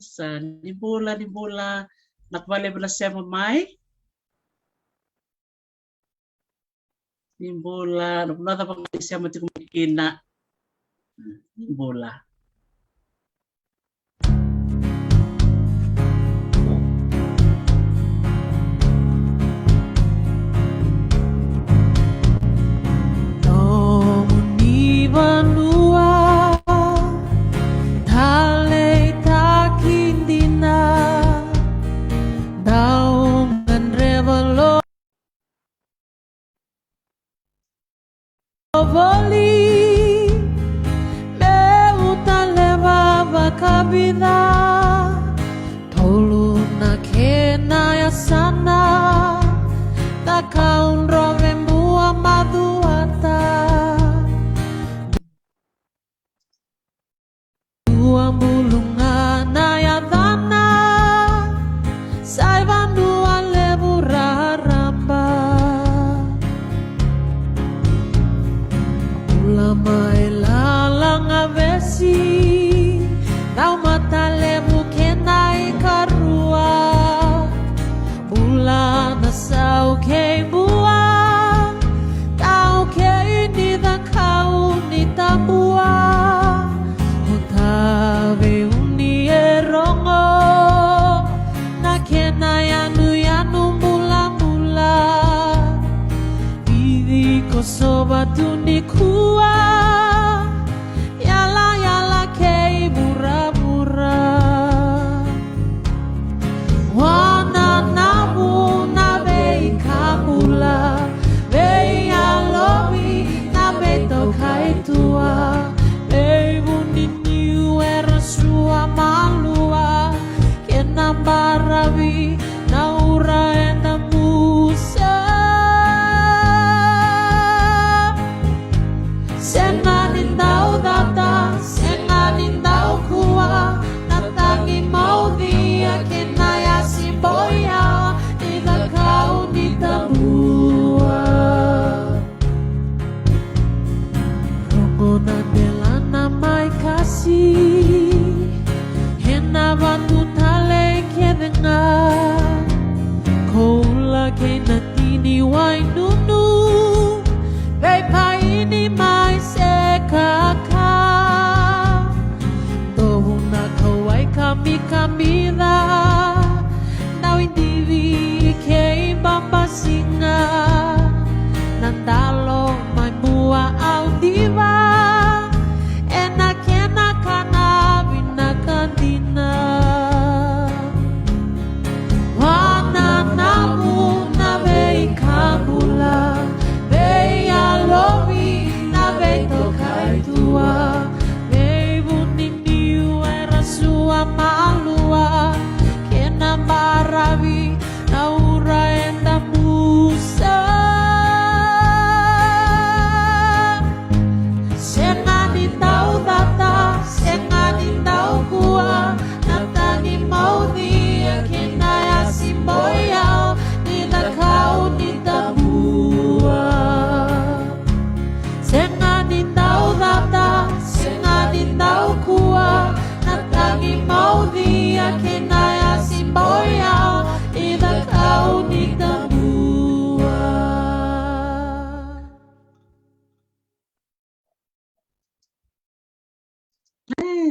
Sa ni bola nakbale bala siya mamay. Ni bola nakbala pang siya mati kumikina. Ni bola.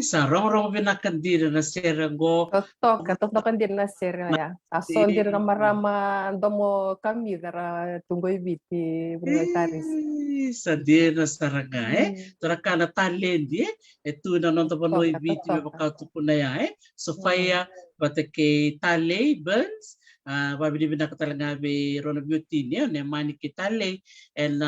Sarong-rong binakandira na serago. Tokan din na sir ya. Ason din na marama domo kami dara tunggoy biti taris. Sadir na saraga Toraka na talendi tu na non taponoy biti me pakautu punaya Sofia patake tale burns babidi binakatalaga be rona beauty ne mani kitale and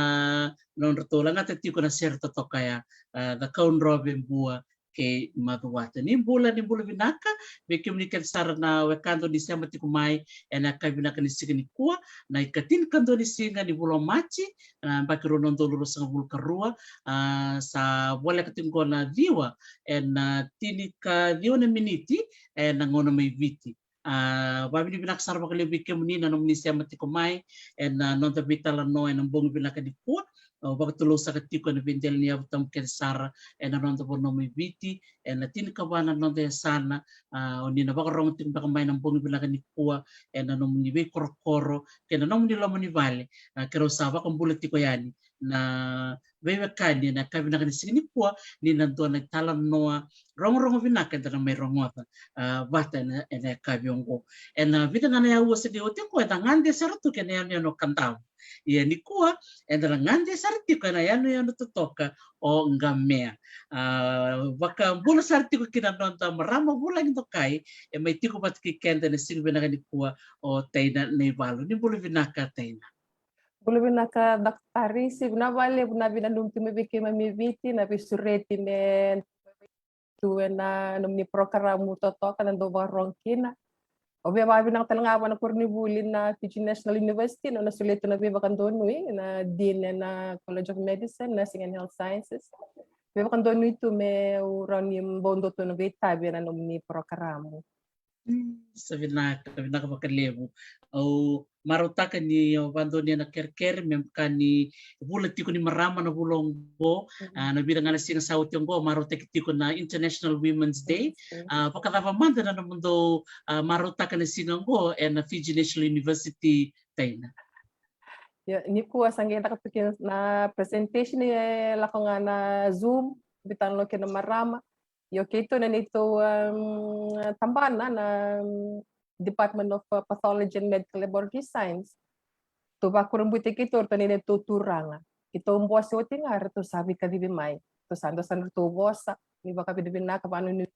non rotola nga tati ko na sir totokaya the kaun robin bua ke maduwata ni bula binaka be komunikan sarana wekanto di sama ti kumai ena ka binaka ni signi kuwa na ikatin kanto ni singa ni bulo machi bakiro non dolo sa bul karua sa wala katingko na diwa en tinika diwa na miniti en ngono may viti babi binaka sarwa kali be komunina no ni sama ti kumai en non tabitala no en bong binaka di kuwa waktu lo sa katiko na bindel niya tam kensara na nonto po no may biti na tin kawana nonto sana oni na baka rong tin baka may nang bongi binaga ni kuwa na nom ni be koro kena nom ni lomo ni vale kero sa baka mbulat tiko yani na bebe kani na kabi na kanisi ni kuwa ni nanto na talam noa rong binaka na may rongota bata na kabi ongo na bita na ya uwa sa di otin ko ngande saratu kena yan no kantaw ia ni kuwa na ngande sarati ko na yan tutoka o ngamea baka bula sarti ko kinanonta marama bula nito kai may tiko pat kikenda na sino binaka ni kuwa o taina na ibalo ni bula binaka taina Bulu binaka daktari si binabale binabinanum timi biki mamiviti na bisureti men tuwe na numni programa toto kan do barongkina obe ba binang talanga na kurnibulin na Fiji National University no nasuleto na biba kan donui na dean na College of Medicine Nursing and Health Sciences biba kan donui tu me uran yung bondo to no tabi na numni programa sabi na makalebo o marutaka ni bando niya na kerker memkani bulat tiko ni marama na bulong bo na bilang nga singa sa utong go marutaka tiko na International Women's Day pakatapa manda na mundo marutaka ni singa go na Fiji National University taina ni kuwa sangge na presentation ni lako nga na Zoom bitan lo kina marama yo kito na nito tambahan na Department of Pathology and Medical Laboratory Science. To ba kurang buti kito to ni tuturanga. Ito umbuas yo tingar to sabi ka di may. To sando to bosa ni baka bidibin na ka paano ni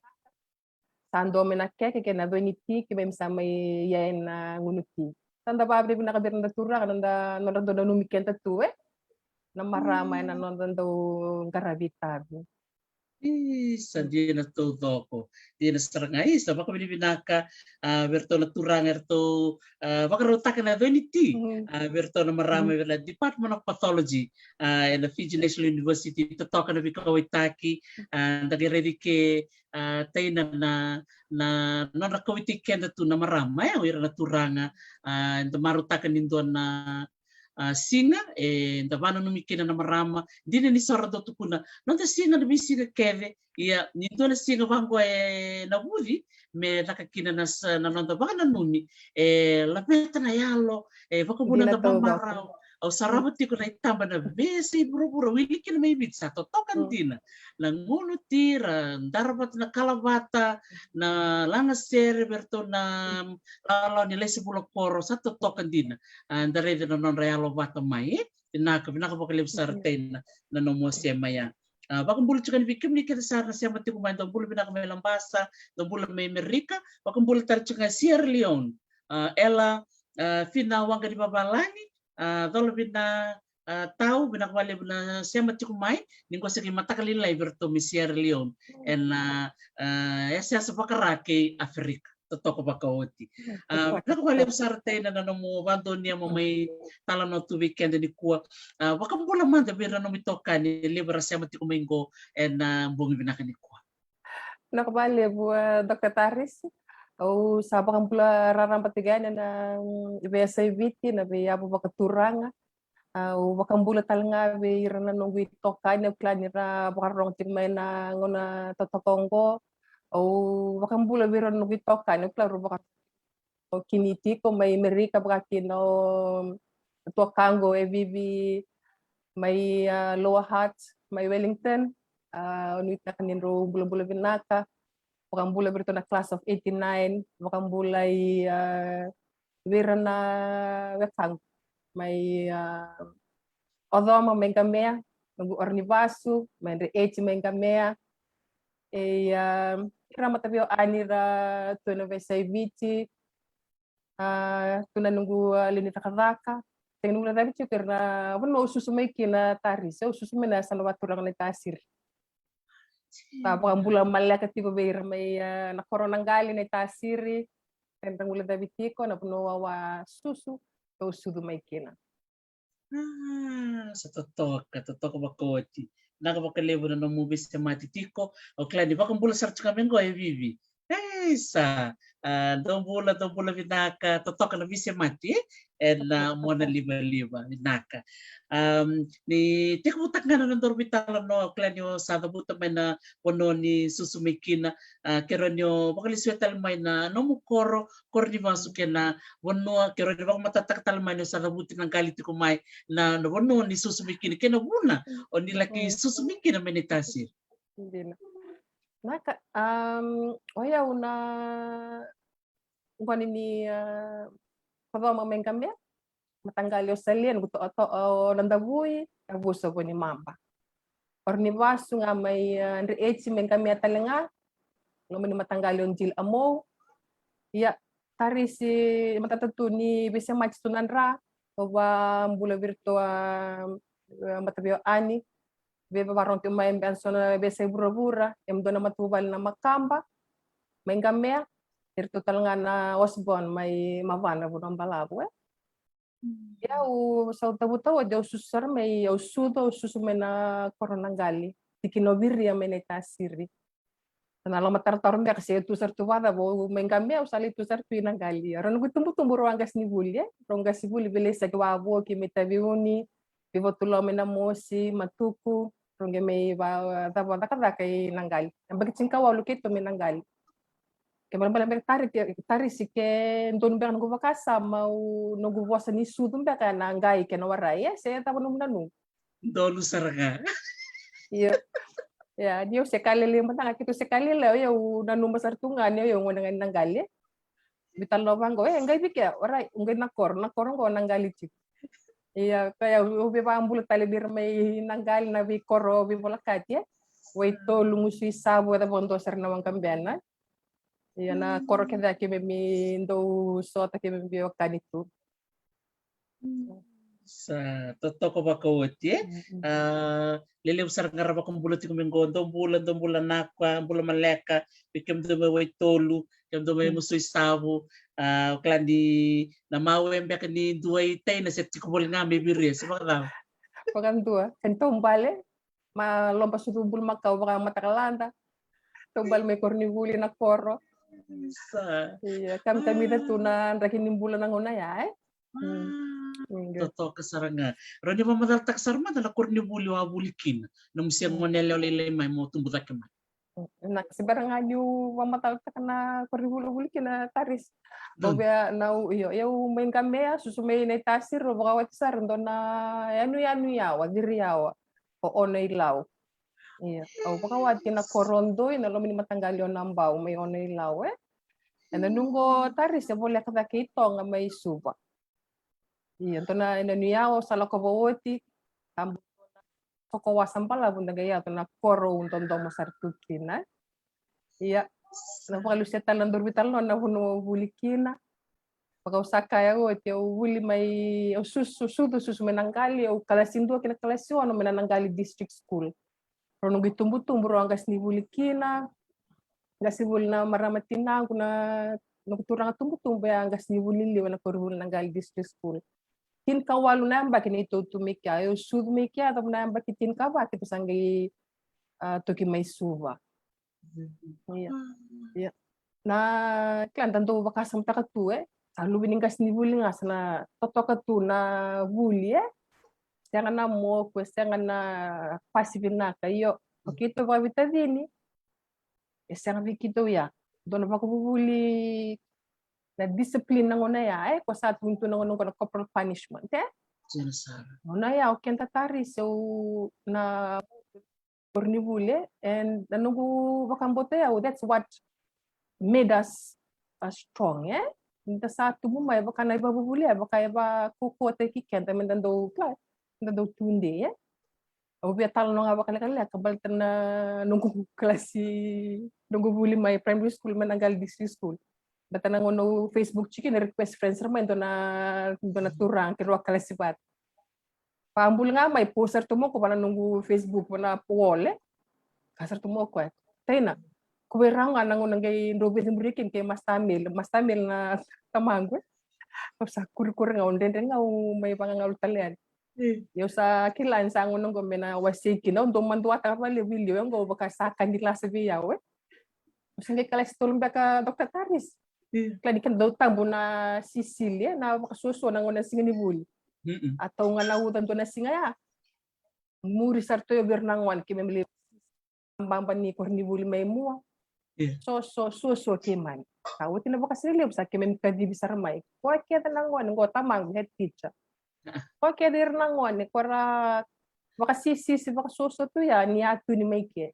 sando me na keke ke na do ni ti ki bem sa may yain na ngunuti. Sanda ba bidibin na ka birna turanga nanda nanda do numiken ta tuwe. Na maramay na nanda do garabitabi. Sa dia na todo ko dia na strangai sa baka binaka verto na turang erto baka rotakan na doniti verto na marami na Department of Pathology in the Fiji National University to talk na bikawitaki nagready ke tayo na nakawiti kenda tu na marami wira na turanga marutakan din doon na singa ndavana numikina na marama ndine ni sordo tukuna nonta singa na bisiga keve ia nindona singa vango na budi me nakakina na nonta bana numi lapeta na yalo vakabuna na bambara au sarabati ko na itamba na besi buru wili kina may bitsa to tokan dina lang ngulo tira darabat na kalabata na langa sere berto na lalo ni lesi bulok poro sa to tokan dina andare na non realo bata mai pinaka pakalib sarten na nomo siya maya bakang bulat juga bikin ni kita sarna siya mati kumain dong bulat pinaka may lambasa dong bulat may Amerika bakang bulat tar juga Sierra Leone ela fina wanga di babalani tolo bina tahu bina kwale bina siya mati kumai ningko segi mata kali lai berto mi Sierra Leone en siya sa pakarake Afrika totoko bakawoti bina kwale besar tay na nanomo bando niya mo may talano tu weekend ni kuwa wakam bola manda bira no mitoka ni libra siya mati kumaingo en bungi bina ni kuwa nakabale buat Dr. Taris au sabang pula rarang patigan na BSIVT na be abu bakaturanga au bakambula talnga be irana nungwi toka na plan ira bakarong timay na ngona totokongo au bakambula bira nungwi toka na plan baka kiniti ko may Amerika bakakino tokango bibi may Lower Hutt may Wellington unuit na kaninro bula-bula binaka wakang bulay berito na class of 89, wakang bulay wira na wekang may odoma may gamea, mag-ornivasu, may re-echi may gamea, kira matabio anira tuno vesay viti, tunanunggu linita kadaka, tingnan mo na tayo kira wano ususumay kina taris, ususumay na sa nawaturang na tasir. Tapos bulan malaki tigo beira may na koronang gali na tasiri tentang ulan dabitiko na puno wa susu to sudu may kina sa totoo bakoti nakapakalebo na ng movies sa matitiko o klani bakang bula sarch kami ko vivi Esa, dombola vinaka, totoka na visi mati, na mona lima vinaka. Ni teka butak nga na dormitala no klanyo sa buta may na pono ni susumikina kero nyo bakaliswetal may na no mukoro korni masuke na wono kero ni bang matataktal may no sa buti ng galit ko may na wono ni susumikina kena buna o nilaki susumikina menitasi. Hindi na. Naka, oya una kwani ni papa mamain kami matanggali osalian gusto ato nandabui abuso ko ni mamba. Or ni basu nga may age men kami atalenga ngamen matanggali on jil amo ya tari si matatatu ni bisa match tunanra oba mbula virtua matabio ani beba baronti may benson bese burabura em dona matubal na makamba mengamea total nga na osbon may mavana budang balabo ya o sa tabuta o de susar may o sudo susume na koronangali tikinoviri ya menetasiri na la matar mbia kasi tu sartuada bo mengamea o sali tu sartu inangali ron gutumbu ruangas ni bulia rongas buli belesa kwa bo ki metaviuni vivo tulo mena mosi matuku ronge may ba tabada kada kay nangali ambag cinka walu kito menangali kemarin tari si ke don bang nunggu vakasa mau nunggu puasa ni sudum ba kana ngai ke warai ya saya tahu nunggu Dolu saranga. iya ya dia sekali lima tanga kitu sekali lah ya nanu besar tungan ya yang dengan nanggali bital lobang go ngai bike warai ngai nakor go nanggali cik iya kayak ubi pambul tali bir mai nanggali na bi koro bi bolakat ya waito lungusi sabu da bondo serna wang kambena iya na koro keda ke mi ndo sota ke mi wakanitu Sa totoo ba ko wati lele usar ngaraba kong bulot ko mingo dombulan nakwa bulan maleka bikem do may tolu kem do may musoy sabu klan di na mawembe ka ni duay tay na set ko bol nga may biri sa mga pakan tua entombale ma lompa sudubul makau baka matakalanda tombal may kornibuli na koro sa iya kami tunan rakin bulan ng una ya totoo kasaranga rani ba madaltak sarma dala kornibuli wa bulikin nung siyang monelo lele may mo tumbutak ka man na sebarang aju pamatal na kornibuli kina taris bobya na yo main kami ya susumay na tasir ro baka watsar ndo na yanu yawa diriyawa o onay law iya o baka wat kina korondo ina lo mini matanggalyo nambaw may onay law and nunggo taris ya boleh kata kito nga may suba iya to na yawa sa lokobowoti kawasan pala bunda gaya to na koro unton to masartukina iya na pakaluseta lang dorbital no na huno bulikina pakausaka ya wote uli may susu menanggali o kalasindo kina kalasyo no menanggali district school rono gitumbu-tumbu angas ni bulikina gasibul na maramatina kuna nagturang tumbu-tumbu angas ni bulili na korul nanggali district school tin kawalu namba kini itu tumikya yo sud mikya tab namba kitin ka ba kito sangi toki may suba iya na klan tanto bakasam takatu salu biningas ni bulingas na totokatu na buli jangan na mo pues jangan na pasipin na kayo okito ba bitadini jangan bikito ya doon ba ko bubuli na discipline ng una ya ko sa punto ng unong corporal punishment una ya okay tatari so na kornibule and nanugo bakambote ya that's what made us strong Minta satu mo baka na ibabubuli baka iba kukote kikenta mindan do tunde obi tal no nga baka kala kabaltan na nunggu klase nunggu buli may primary school mananggal district school bata na ngono Facebook chicken request friends raman do na turang kiro klase bat pambul nga may poster tumo ko pa nunggu Facebook na wall kasar tumo ko tayna kuwerang nga nangon ngay Robin Mbrikin kay Mas Tamil na tamangwe sa kur nga onden nga may pangangalu talian yo sa kilan sa ngonong gombe na wasiki na undong mandua ta pa le video yang go baka sa kanila sa biyaw Sangge kelas tolong baka Dr. Taris. Kaya di kan daw tambo na Sicilia na makasuso na ngona singa ni Buli. Atau nga nautan to na singa ya. Muri sarto yo bernangwan ki memili ambang ni ko ni Buli may mua. So kiman. Tahu tina baka sila sa ki mem kadi bisar mai. Ko kaya tanangwan ngo tamang head teacher. Ko kaya dir nangwan ni kora baka sisi baka suso to ya ni atu ni mai ke.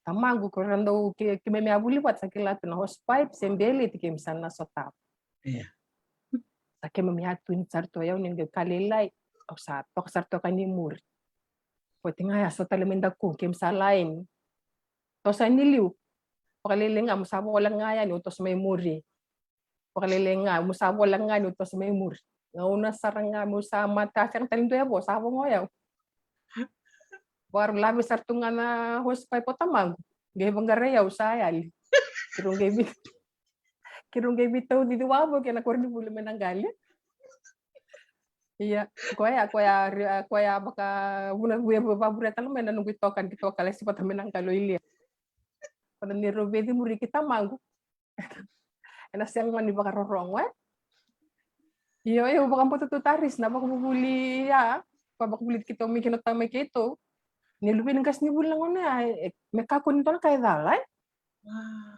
Tamangu ko rando ki mem abuli wat sa kilat na hospipe sembele ti kim sana sotap. Sa ki mem atu ni sarto ya ni kalilai o sa tok sarto kanimur. Ko tinga ya so talemenda ko kim sa lain. To sa niliw. Pakalilinga musabo lang nga yan utos may muri. Pakalilinga musabo lang nga utos may muri. Ngauna sarang nga mo sa mata siyang talindo ya po sabo ngo yaw. Baru labi sartungan na hospay po tamang. Gaya banggareyaw sayal. Kirong gay bitaw di duwabo kaya nakurni buli menanggali. Iya, kuya baka bulan buya babure talo men nunggu tokan gitu kala si patamen ang kaloilia. Pada ni Robedi muri kita manggu. Enak siang mandi bakar rorong wa. Iyo bakang po Taris na baka bubuli ya. Baka buli kita mikir utama kita. Nilupin kas ni bulan ngona mekakun to kay dalay.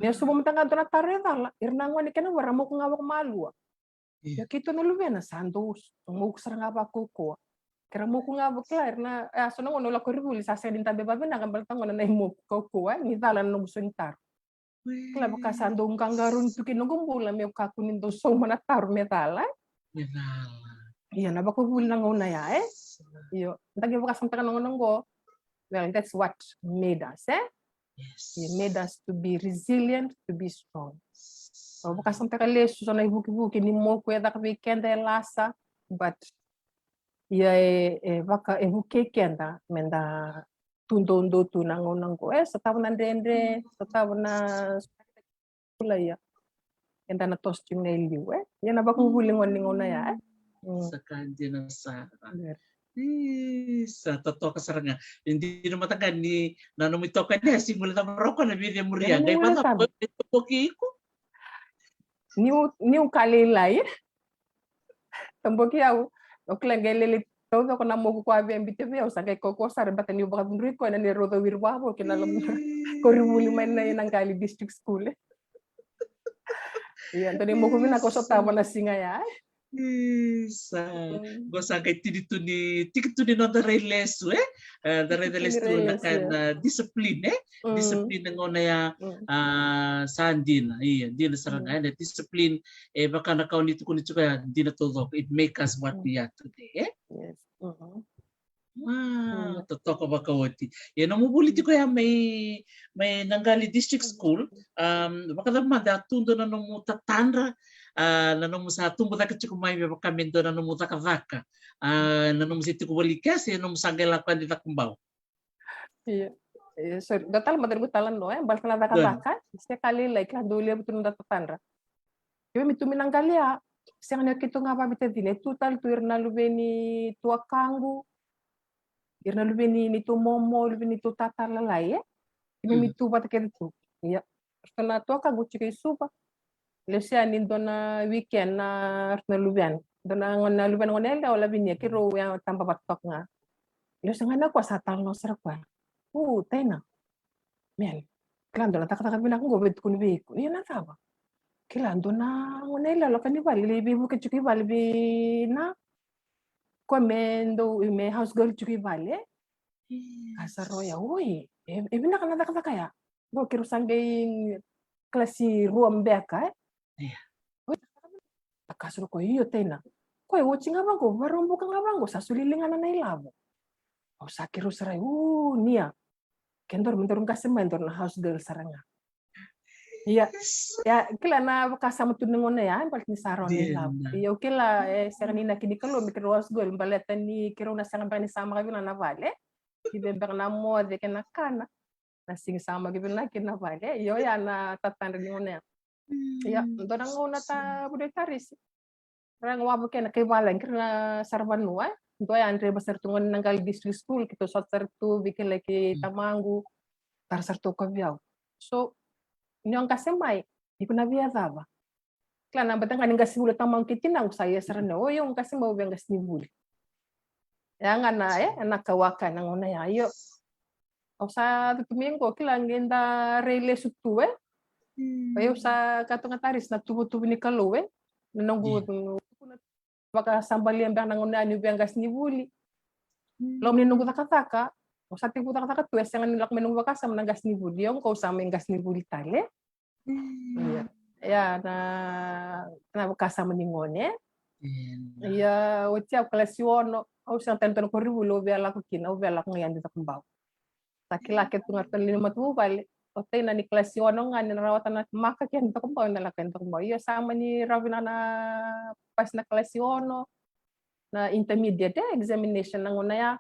Niya subo matangkan to na tare dala. Irnang wani kana wara mo ko ngawak malu. Ya kita nilupin na sandos. Mo ko sarang apa ko. Kira mo ko ngawak klar na so nang ono la ko ribuli sa sedin tabe babe na kambal tangon na mo ko ni dalan no suntar. Kila baka sandong kanggarun tukin no gumbula me kakunin do so manatar metala. Iya na bako bulan ngona ya Iyo, tagi baka samtakan ngo. Well, that's what made us, Yes. It made us to be resilient, to be strong. So, baka samtakan lesu so na ibuki-buki ni mo ko da weekend lasa, but ya baka ibuki kenda menda tundo tunang unang ko sa tawon na dendre, sa tawon na kulaya. Kenda na toast yung nailiw yan na bako hulingon na ya Sa kanji na sa sa totoo kasaranga hindi naman taga ni nanumito ka niya simula na maroko na bide muria gay pa to ko ni kalilay tamboki yaw okla gelele to ko na mo ko abi ambite biyaw sa kay ko sar batan ni baka bunri ko na ni rodo wirwabo kinalam ko rimuli man na yung Kali district school yan to ni mo ko binako sa tama na singa ya sa gosa kay tikitu ni no dare lesu dare lesu na kan discipline discipline ngona ya sandin din saranga na discipline baka nakaunit ko nito kaya din na todo it make us what we are today yes totoo ka baka wati yan ang mubulit ko ya may Nanggali district school baka naman tundo na nung tatanra nanong sa tumbo da kachiko mai be kamendo nanong ta kavaka nanong siti ko balikas nanong sangela kan dita kumbau iya so datal madar gutalan no bal kala da kavaka sekali like la dole betul da tatandra yo mitu minanggali ya sengnya kito ngapa bitadine total tu irna lubeni tua kangu irna lubeni ni tu momo lubeni tu tatar lalai ini mitu bataken tu iya kana tua kangu chike supa Lesia ni dona weekend na lubian. Dona ngona lubian ngonel wala binya kiro yang tanpa batok nga. Lesia ngana ko sa tal no sarkwa. Tena. Men. Klan dona taka binak ngo bet kun be ko. Ina taba. Klan dona ngonel lo kan di bali bi bu ke chuki bali bi na. Ko mendo me house girl chuki bali. Kasaro ya oi. Bina kana taka kaya. Go kiro sanggay klasi ruam beka Takasuro ko iyo tena. Ko watching abang ko, barombo kang abang ko, sa sulilingan na ilabo. O sakiro saray, niya. Kendor mentorong kasi mentor na house girl saranga. Iya, ya kila na kasama tunengon na yan, balik ni Saron ilabo. Iya, kila sa kanina kinikalo, mikro house girl, balatan ni kiro na sa ni sama kabi na navale. Ibebek na mo, de kinakana. Nasing sama kabi na kinavale. Iyo yan na tatandang na yan. Ya, dorang una ta budaya Taris. Orang wabo kena kebalan karena sarban nuwa. Doa Andre basar tungon Nanggali district school kito sot sartu bikin lagi tamangu tar sartu kabiyaw. So Nyong kasemai, iko na via dava. Kla na batang kaning kasibuli tamang kitinang saya sarana o yung kasimau biang kasibuli. Yang anak kawaka nang una ya yo. O sa tumingo kila ngenda rele sutu Payo sa katong ataris na tubo-tubo ni kaluwe. Nanonggo baka sambali ang nang una ni biang kasibuli. Lom ni nunggu taka-taka. O sa tipu taka-taka tuwes yang nilak menunggu baka sa manang kasibuli. Yung kau sa may kasibuli tale. Iya. Ya na kasama ni ngone. Iya, utia kolesiono. Au sang tento ko ribulo be ala ko kin, au be ala ko ngayon dito kumbaw. Laki-laki tungat kan lima tu bali. O tay na ni kolesiono nga ni narawatan na maka kin dito kumbaw na laki dito kumbaw. Iya sama ni Ravina na pas na kolesiono na intermediate examination nang una ya.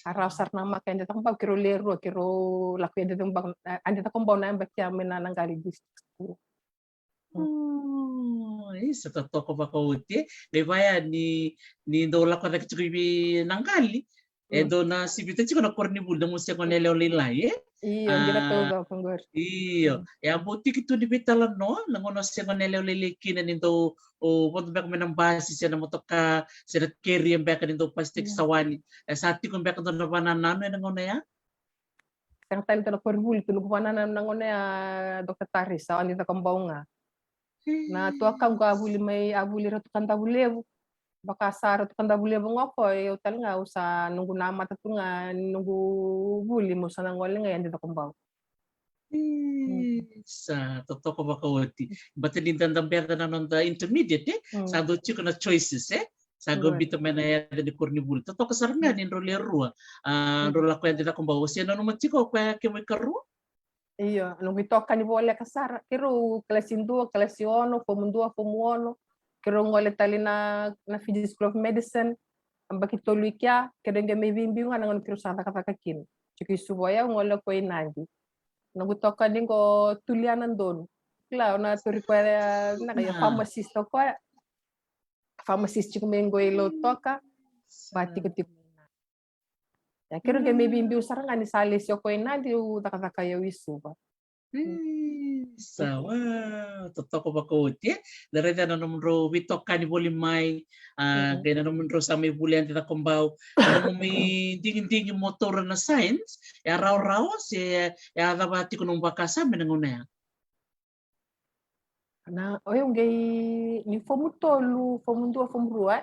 Araw sar na maka dito kumbaw kiro lero kiro laki dito kumbaw andi dito kumbaw na bakya mena nang gali gusto. Isa totoo ba kauti? Kaya ni dola ko na kichukibi nangkali. Do na sibita chiko na korni bulda mo siya ko nilolilay Iyo, hindi na to ba panggor. Iyo. Ya buti kito di bitalan no, nangono siya ko niloliliki na nito o punto ba kami ng base siya na motoka siya carry ang baka nito plastic sawani. Sa ati kung baka doon na bananano nangono ya? Sang time to na korbul to ko na nangono ya Dr. Taris sa andi ta kambaw nga. Na tua kam ga abuli may abuli ro kan tabulevo baka saro kan tabulevo ngoko yo tal nga usa nunggu nama tatu nga nunggu buli mo sa nangol nga yan dito kumbaw. Sa totoo ko ba kauti? Basta din tandang berda na nung intermediate sa do chiko na choices sa gobito mena ya di kornibul. Totoo kasar nga nin rolero rola ko yan dito kumbaw. Siya na naman chiko kaya kimoy karu? Iyo, nung bitoka ni Bole kasar, kiro klasin 2, klasi 1, form 2, form 1, kiro ngole tali na Physics School of Medicine, ang bakito luikya, kiro nga may bimbi nga nangon kiro sa katakakin. Chiki suboya ngole ko inandi. Nung bitoka din ko tulianan doon. Kila na to require na kaya pharmacist ko. Pharmacist chiko may ngoilo toka, bati ko tipo. Ya kiro nga may bimbi usara nga ni salis yo ko inandi takatakayo isuba. Sawa, totoo ko ba kauti? Dari na naman ro bitok ka ni boli may kaya na naman ro sa may bulian tita kumbaw. Ano mo may dingin-dingin motor na science, ya raw-raw si ya dabati ko nung baka sa menanguna ya. Na yung gay ni form 3, form 2, form 2.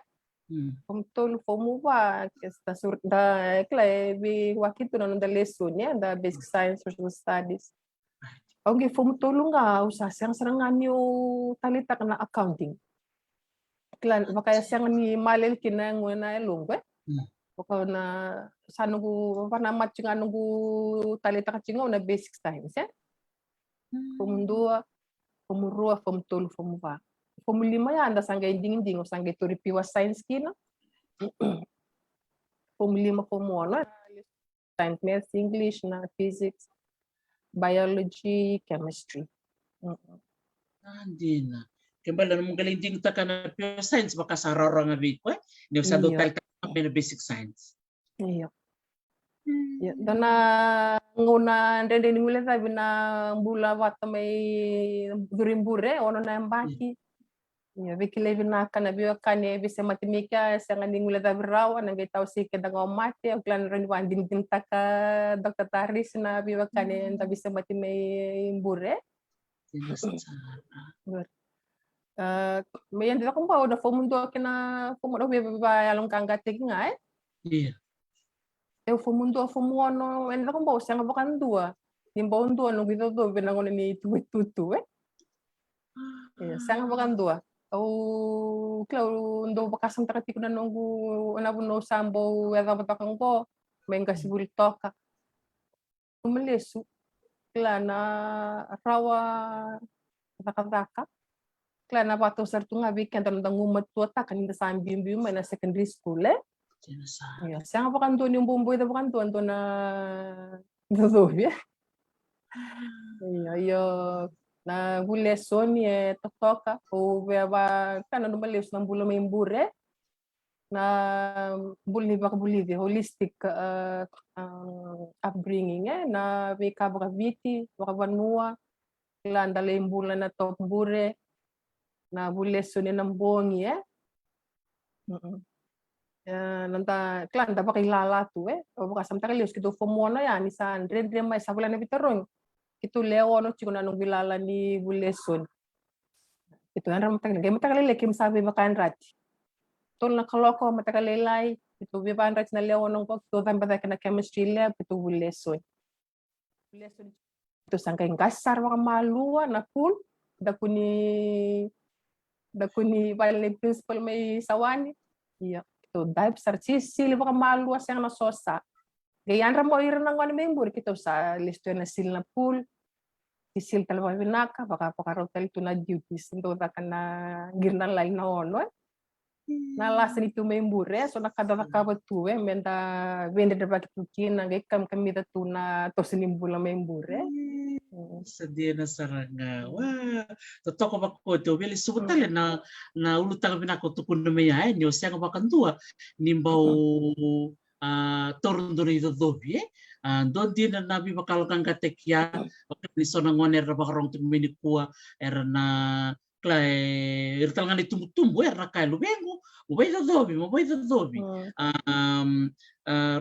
Form 3, form 1 da sur da kla bi wakito na da lesson ya da basic science social studies. Okay, form 3 nga usa siyang sarangan yung talita na accounting. Klan baka siyang ni malel kinang na lungwe. Baka na sa nungu panamat yung nungu talita kachingaw na basic science ya. Form 2, form 2, form 3, form 4. Form 5 ya anda sanggay ding-ding o sanggay turipiwa science kina. Form 5, form 1 science, math, English na physics, biology, chemistry. Hindi na. Kaya naman galing din ka na pure science baka sa raro nga biko Hindi sa total ka na basic science. Iyo. Ya, dan na nguna ndende ni mula sabi na mbula wata may durimbure ono na mbaki. Ya, bikile na kana biwa kane bise matemika sa ngani mula sabi raw nang gitaw si kada ngomate og lan ran wan din taka Dr. Taris na biwa kane tabi sa matemay mbure. Mayan dito kung pa na form 2 kina form 2 ba along kanggatig nga Iya. Eu form 2, form 1, ainda com bolsa, nga bakan 2. Nimba 2 no gitu to binangon ni tutu Sang bakan 2. Au klau ndo bakasang takati ko na nunggu na no sambo wala batakang ko. May kasibul toka. Umelesu kla na rawa takataka. Kla na pato sartu nga weekend ang ngumat tuota kanina sa ambim na secondary school Ya, siya nga bakan doon yung bumboy na bakan doon na doon ya. Iyo na buleson ye totoka o ba kana no males ng bulo may mbure na bulli holistic upbringing na may kabakabiti, bakabanua Kila ndala imbula na tombure na buleso ni nambongi nanta klan da pakilala tu o baka samta kalius kito fomono ya ni sa andre mai sa bulan bitorong kito leo no chiko na nung bilala ni buleson ito yan ram tagal game tagal lekim sabi makan rati tol na kaloko matakalelay ito biban rati na leo nung ko to tan bata na chemistry lab ito buleson ito sangkay gasar waka malua na pool da kuni balik principal may sawani iya ito dahil sa sili waka malua siyang nasosa gayan ram mo iran ng ano member kito sa listo na sil na pool isil talaga binaka baka pakaraw ito na duties ito ka na girnan lain na ono na last nito member so nakadaka tu menta vende da bakit tukin na kam kami da tu na to sinimbula member Sadia na saranga. Wah, totoo ba ko to bili subutale na ulutang binako tukun na maya nyo siya ka tua nimbao torun dori do dobi don din na nabi bakal kang katekya ni so nangon era bakarong tumini kuwa era na klay irtal nga ni tumutumbo era kay lubengo mo bai do dobi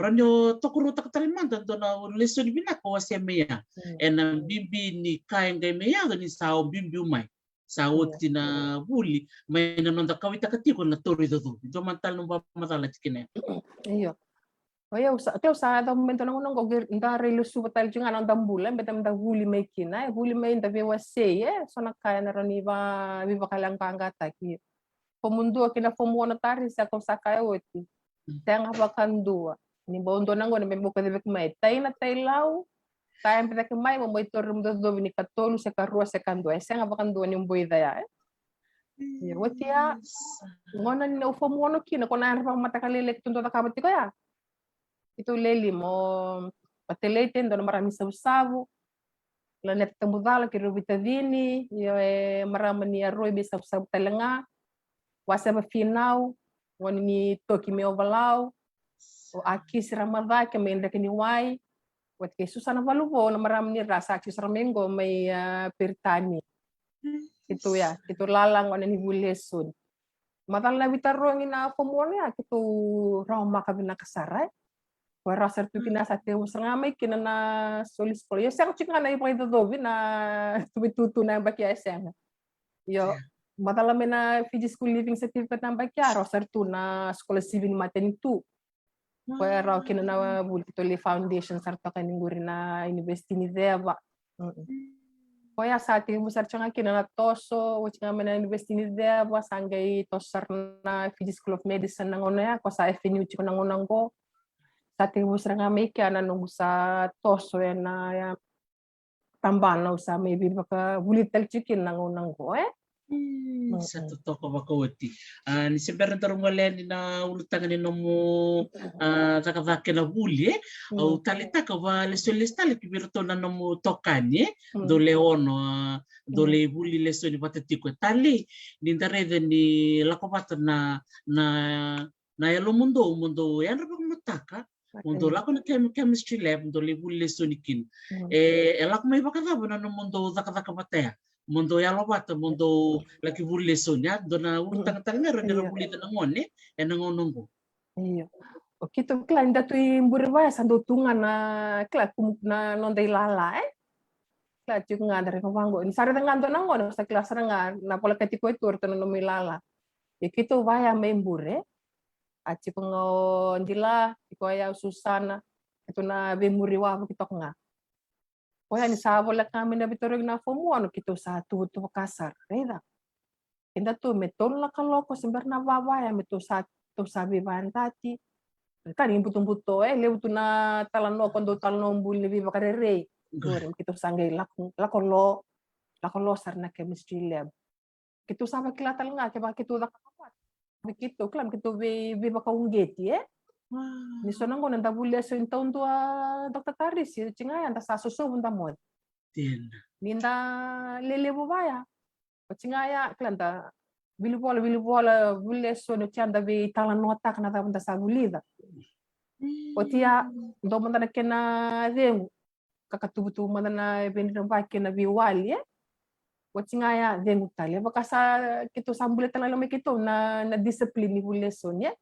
ranyo tokuru taktarimanda do na lesson binako wasya meya en bimbi ni kain gay meya ni sao bimbi umay sao tina buli may nanonda kawita katiko na tori do do mantal no matala tikine iyo oya sa da momento nang nang gogir nda relo subatal junga nang dambulan betam da huli may kina huli may nda bewa say so nakaya na rani ba kalang pangata ki pemundo kina fomono tari sa ko sakaya woti tang habakan dua ni bondo nang ngone membo kadebek may tay na tay law tay peta ke may mo torum do do ni katolu sa karua sa kando sa habakan dua ni mboy daya ya woti ya ngona ni fomono kina ko na pa matakalelek tundo ta kabati ko ya itu leli mo patelete ndo marami sabu-sabu la net tambudala ki rubitadini yo maramani arroy bi sabu-sabu talenga wasa ba final wani ni toki me ovalau o aqui se ramadha que me ainda que ni wai wat ke susana valuvo na maramani rasa aqui saramengo may pertani itu ya itu lalang wani ni bulesun matal na bitarong ina fomono ya kitu raw makabina kasara rasa tu kina sa te usanga may kina na solis ko yo sang chika na ipo ito dobi na tubitutu na bakya sang yo matala me na Fiji School Living Certificate na bakya rasa tu na school civil matenitu ko raw kina na bulti to le foundation sarto kaninguri na university ni deba ko ya sa te musar changa kina na toso o changa me na university ni deba sangay tosar na Fiji School of Medicine na ngono ya ko sa FNU chiko na ngonang ko ating busra nga may kaya na nung sa toso na tamban na usa maybe baka bulital chicken nang unang ko sa totoo ko makawati ni simberan tarong walen na ulutangan ni nomo takavake na buli au talita ka ba lesolistali kibirto na nomo tokanye do leono do le buli leso ni patatiko tali nindarede ni lakopata na yalo mundo yan rabang mataka mundo lako na chemistry lab mundo le buli leso ni kin elak may bakata ba na mundo zakataka mataya mundo yalo bata mundo laki buli leso niya do na urutang-tang nga rin buli tanangon nangonong ko iyo kito klan datu imburwa sa dutungan na kla na nonday lala kla chuk nga dari kawango ni sare tangan to nangon sa kelas nga na pola katiko itu urto no milala kito vaya membure aci pengo ndila iko ya Susana itu na bemuri wa kita nga oya ni sabo la kami na bitorog na fomo ano kito sa tu kasar reda inda tu metol la kaloko simbar na baba ya meto sa to sabi bantati kan imbuto lew tu na talano kondo talano bulli bi bakarere gorem kito sangay lakolo sarna chemistry lab kito sama kilatal nga kaya kito da kapat begitu klam kito be bakaunggeti ni sonang ko nanda bulia so intaon to Dr. Taris chinga anda sa suso bunda mod ninda lelebo baya chinga ya klanda bilibola bulia so no chanda be talan nota kana ta bunda sa bulida otia do manda na kena remu kakatubutu manda na bendi na ba kena bi wali Wachingaya dengutali bakasa kito sambule tala me kito na discipline ni lesson ya.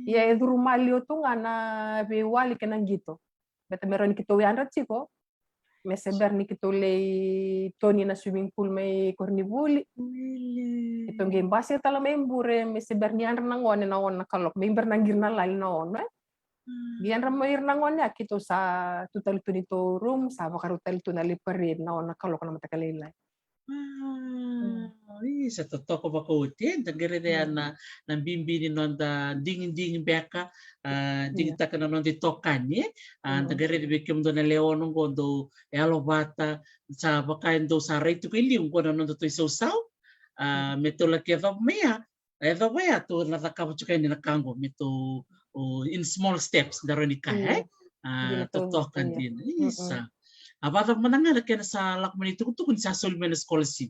Ya edurumali tu ngana be wali kenang gitu. Beta meron kito yandra chiko. Me seber ni kito le toni na swimming pool me kornibuli. Ito game base tala me mbure me seber ni andra nangone na on kalok me imber nangir na lali na on. Gian ramoir nangon ya kito sa tutal tunito room sa bakarutal tunali parin na on kalok na matakalilay. Sa totoo ba ko utin tagare na bimbini nonda dingin beka ding taka na nondi tokani tagare de bekem do na leono gondo elovata sa bakain do sa retu kili ko na nondo to sau metola ke va mea to na taka chukai ni na kango meto in small steps daroni kai totokan din isa abata mananga kena sa lakmani tukun sa solmen scholarship.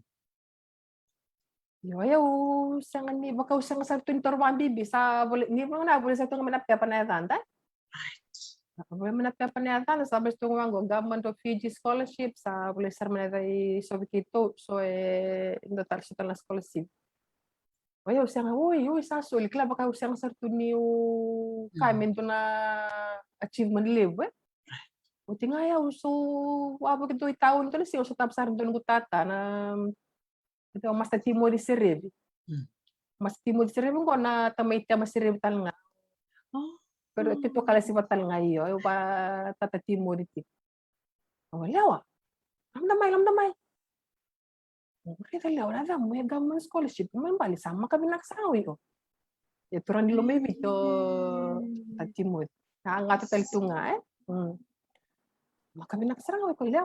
Yo, sangan ni baka usang sa tuntorwan bibi sa ni na boleh sa tunga manapya panayatan ta. Boleh manapya panayatan sa bes tunga ngo government of Fiji scholarship sa boleh sar manay so bikito so indo tar sa scholarship. Yo usang yo sa sul kla baka usang sa tuniu kamen to na achievement level. Uti nga ya uso wabo kito itaon to si uso tapsar to ngutata na ito mas timo di sereb. Mas timo di sereb ko na tamay mas sereb tal nga. Pero ito kala si batal nga iyo ay pa tatatimo di tip. Wala wa. Lamdamay. Kita lawa na mo gamon scholarship mo bali sama kami naksawi ko. Ito ran dilo may bito tatimo. Nga tatal tunga Makami naksawi ko ila.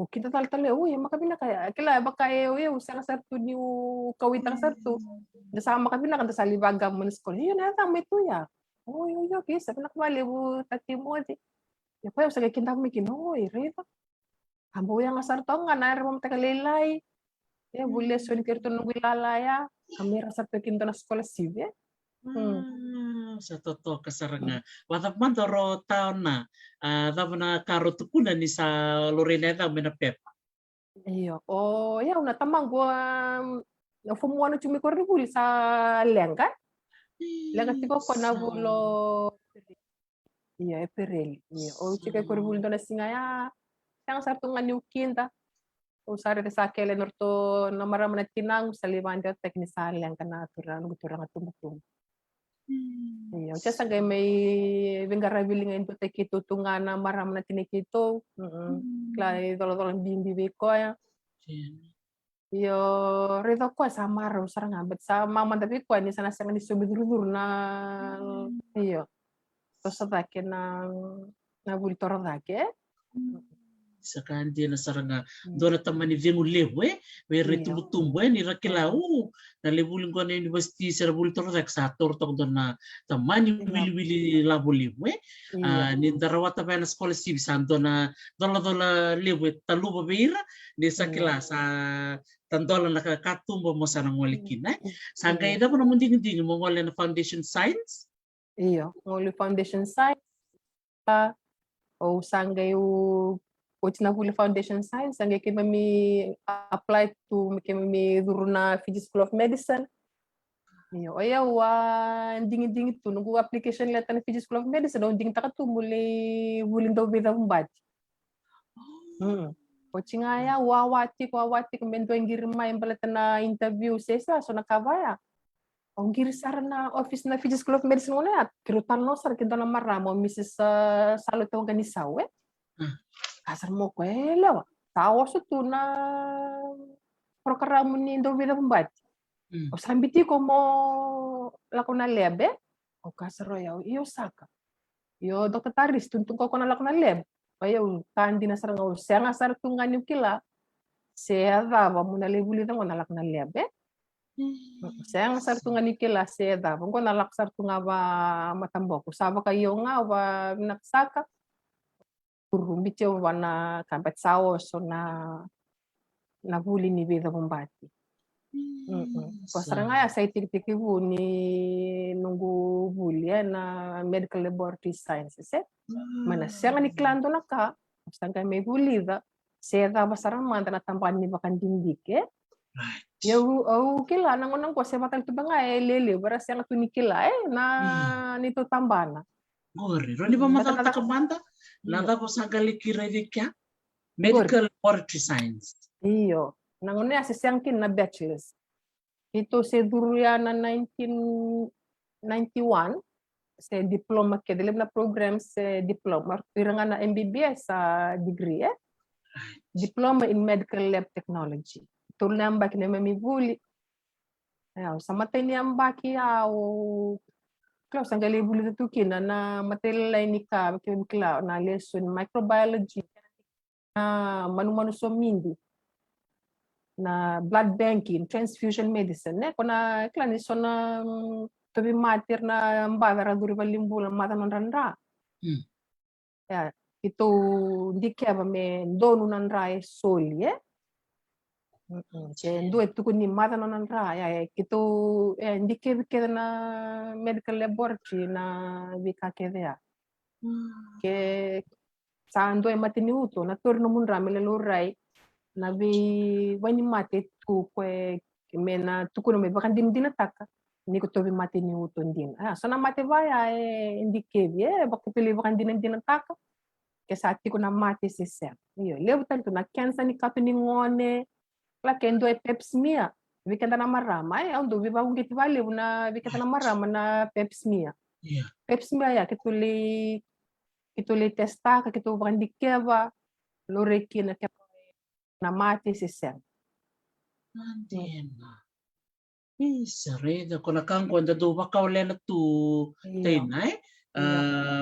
Kita tal-tal makabina kaya kila baka usang sartu ni kawitang sartu nasama kabina kan sa libaga mo school yun na tama ito ya yo kisa pinakbali bu tatimo di ya pa sa kinta mi kinoy reta ambo yang sartu nga na ram takalilay ya bulle son kirto no wilalaya kami sartu kinto na school sibe sa totoo kasaranga watap man toro taon na na karo tukuna ni sa Lorena na pepa. Iyo. Ya una tamang gua form 1 cumi korribuli sa Lenga. Lenga tiko ko na bulo. Iya, perel. Iya. Chika korribuli dona singaya. Yang sartu nga niukinta. Usare de sa kele norto na maramana tinang sa libanda teknis sa Lenga na turang tumbutum. Iya, just agay may bengarabili ngayon po tayo tutunga na maram na tinikito. Klay tolo-tolo bimbi ko ya. Yo rito ko sa maraw sarang but sa mama tapi ko ni sana sana disubidur na iyo. To sa take na bultor dake. Saka dia na saranga dona tamani vengu lewe we retumbu ni rakilau na lebuling ko na university sa bultor rak sa tortong dona tamani wili labu lewe ni darawata pa na scholarship santo na dola lewe taluba beira ni sakila sa tandola nakakatumbo mo sa nangolikina sanga ida po na munding mo ngole na foundation science iyo ngole foundation science o sanga na huli foundation science ang kami apply to kami duruna Fiji School of Medicine. Iyo dingin to nung application letter na Fiji School of Medicine ding takatu muli daw bida humbat. Nga wawati kumendo ang girma yung balata na interview sesa so nakabaya. Ang girisar na office na Fiji School of Medicine wala at kirutan no sar kinto na maramo Mrs. Salute Ganisawe. Kasar mo ko lawa. Tawas ito na programo ni Indo Vida Bumbati. O sambiti ko mo lako na lebe. O kasar iyo saka. Iyo Dr. Taris tuntun ko na lako na lebe. Ayo kandi na sarang siya nga sar tungan yung kila. Siya daba mo na lebulitan ko na lako na lebe. Siya nga sar tungan yung kila. Siya daba ko na lako sar tunga ba matambok. Usaba kayo nga ba naksaka. Rumbiche wana kabat sao so na huli ni Vida Bumbati. Pasara nga sa itik-tiki ni nunggu huli na medical laboratory sciences mana siya nga ni klando na ka basta may huli da Saya tava sarang manta na tampan ni bakan dindik Right. ya au kila nangonang ko saya matal tu banga lele bara saya tu nikila na nito tambana. Gori, roni ba Bata matal nada takamanta? iyo Nada ko sagali kira gor medical laboratory science. iyo nangone asisiangkin na bachelor's. Ito se duruya na 1991 se diploma ke dalam na program se diploma irangan na MBBS sa degree diploma in medical lab technology. Tulna mbaki na mamivuli. Sa matay niya mbaki Klaus ang galibuli tu kina na matay ni ka kila na lesson microbiology na manu-manu so mindi na blood banking transfusion medicine ne kona kila ni so na tobi mater na mbavera duri balimbula mata non randra ya itu dikeba me donu nan rai soli due tu kuni mata non andra ya kitu ndike ke na medical laboratory na vika ke ya ke sa ando matini uto na torno mun ramele lo rai na vi wani mate tu kwe mena tu kuno me bakan din taka ni ko tobi matini uto din so na mate vaya ndike bakupili bakan din taka ke sa ti ko na mate sisem iyo lebu tanto na cancer ni katuni ngone la kendo pep smear vikenda na marama ando viva ungiti vale una vikenda na marama na pep smear pep smear ya kituli testa ka kitu bandikeva loreki na na mati sisem Andena. Sareda kona kangko da do bakaule na tu tainai.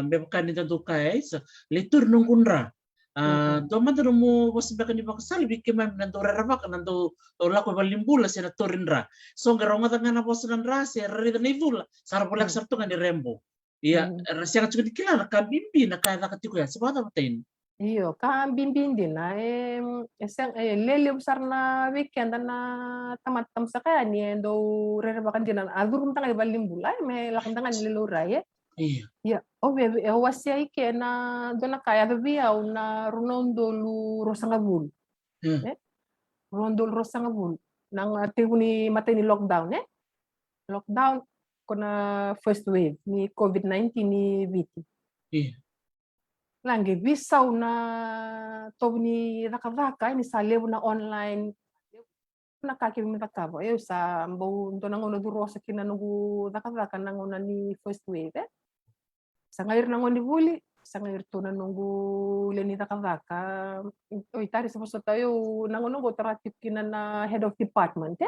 Bebakan da do kai sa litur nungunra. Do madaro mo was baka ni baka sali bikima nando rarabaka nando lako balimbula sina torindra. So ngaronga tanga na bosa nandra se rarida na ivula. Sara bolak sarto nga ni Rembo. Iya, rasya ka chukudi kilala ka bimbi na kaya nakatiko ya. Sabata matain. Iyo, ka bimbindi na lele besar na weekend na tamat-tam sa kaya ni endo rarabaka din na adurum tanga balimbula me lakam tanga ni lelura Ya, wasya ike na dona kaya bia na runondolu rosangabul. Runondolu rosangabul. Nang tiguni matay ni lockdown Lockdown kuna first wave ni COVID-19 ni Viti. Langi bisaw na to ni rakavaka ni sa levo na online nakakimita kabo sa mbo ndo nangono duro sa kinanugu rakavaka nangona ni first wave sa ngayon nangon ni Vuli, sa ngayon to na nunggu lenita kavaka, itari sa paso tayo, nangon nunggu taratip kina na head of department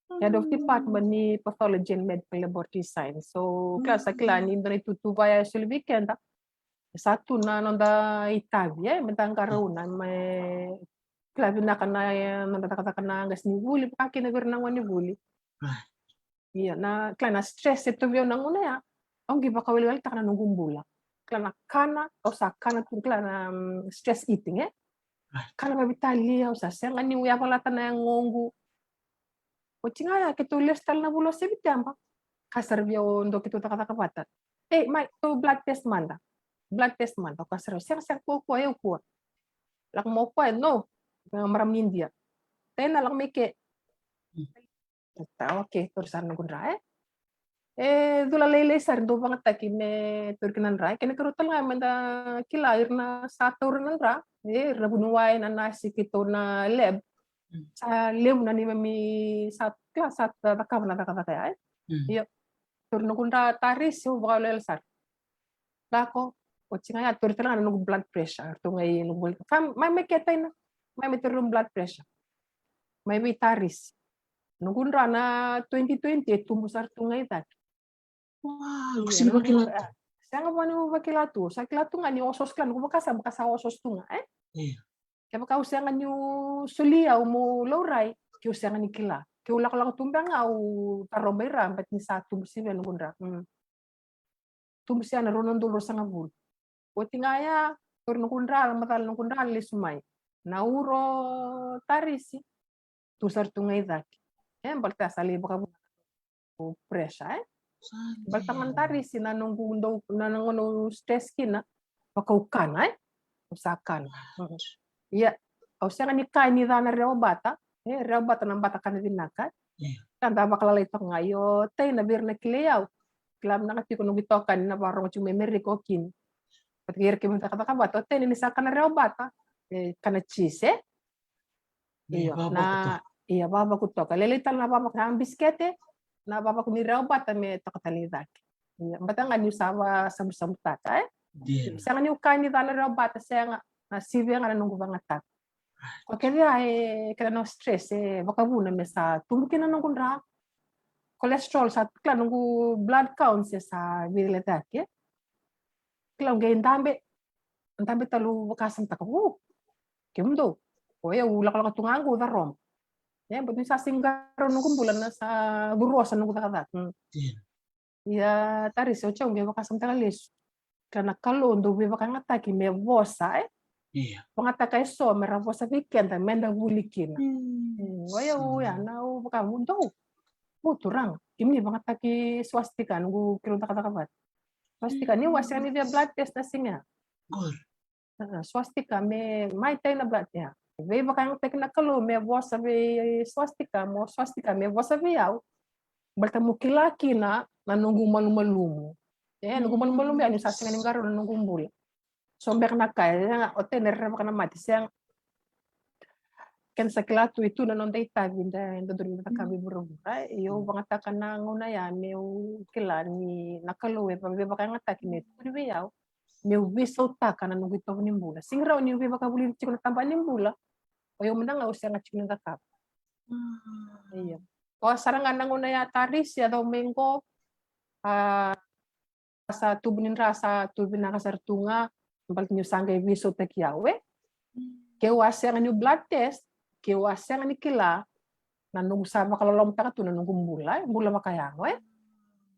Head of department ni pathology and medical laboratory science. So, klasa kila ni ndo na itutubaya sul weekend, satu na nanda itabi, mentang karuna, may klabi na kana nanda na ngas ni Vuli, paki na nangon ni Vuli. Iya, na klana stress ito vyo nangon na ang giba kawali-wali taka na nunggong bula. Klana kana, o sa kana kung klana stress eating Kana mabitali, o sa senga ni uya palata na yung ngongu. O chingaya, kito lestal na bulo sa bityamba. Kasarbiya o ndo kito taka-taka bata. May, to blood test manda. Blood test manda. O kasarbiya, senga po ko, ayaw ko. Lak mo ko, no. Maram India. Tayo na lang may ke. Okay, tulisan na gundra dula lele sar do banget taki me turkinan rai kene karutal nga manda kila irna satur nan ra rabunuway na nasi kito na leb sa leb na ni mami sat klas sat takam na takataya yo turno kunda taris yo bakal sar dako o chinga ya turtal nga nung blood pressure to ngay nung kam may ketay na may turun blood pressure may taris nung kunda na 2020 tumbusar to ngay tak Wow, sino ba kilala? Saya nga bakilatu. Sa kilatu nga ni osos klan. Kung makasa osos tu nga Kaya baka usia nga ni sulia mo lowray. Kaya usia nga ni kila. Kaya ulak lang tumbang nga o tarobay ram. Ba't ni sa tumbusi nga nungundra. Tumbusi na ronon dulro sa nga bul. O tingaya. Tur nungundra. Matal nungundra. Lisumay. Nauro tarisi. Tusar tu nga idak. Balta sa libo ka presya Baltangan tari sinanong nanangono stress kina pakaukan usakan. Iya au siya ni kai ni dana reobata nang bata kan dinaka kan taba kala ito ngayo tay na bir na kilayaw kilam na kasi kuno bitokan na parang chume meri ko kin patigir ki munta kata bato tay ni sa kan reobata kana chise iyo na iya baba ko to kalilitan na baba kan biskete na baba ko ni reobata me to katalidak iya batanga ni sawa samsam tata siya nga ni kai ni dana reobata siya nga na sibya nga nung bangatat qualche dia kaya no stress baka buna me sa tumukin na nung ra cholesterol sa kla nung blood count sa virilidad ke kla nung dambe talu bakasan takabu kimdo o ya ula kala katungango da rom ya but sa singgaro nung bulan na sa buruasan nung katakat ya tari sa chong be bakasan takalis kana kalon do be bakangata ki me vosa pangataka so meravo sa weekend menda bulikin waya uya na baka mundo muturang kimni pangataki swastika nunggu kilo takatakat swastika ni wasya ni dia blood test na singa swastika me mai tay na blood ya ve baka ang tek na kalo me vosa ve swastika me vosa ve yaw balta mukilaki na nunggu malumalumo nunggu malumalumo ya ni sa singa ngaro nunggu mbul sombek na kaya o tener na kana mati siyang ken sa klato itu na non data vinda ndo dun ta kabi burubura yo bangata kana nguna ya meu kilani nakalowe pa be baka ngata kini pribe yaw meu biso ta kana no gito nimbula singra ni be baka buli chiko tamba nimbula o yo manda nga usya nga chiko na kap iyo o sarang nga nguna ya taris ya domingo sa tubunin rasa tubin na kasartunga balik nyo sangay viso tekiyawe ke wasya nga new blood test ke wasya nga ni kila na nung sama kalalom ta to na nung bula makayango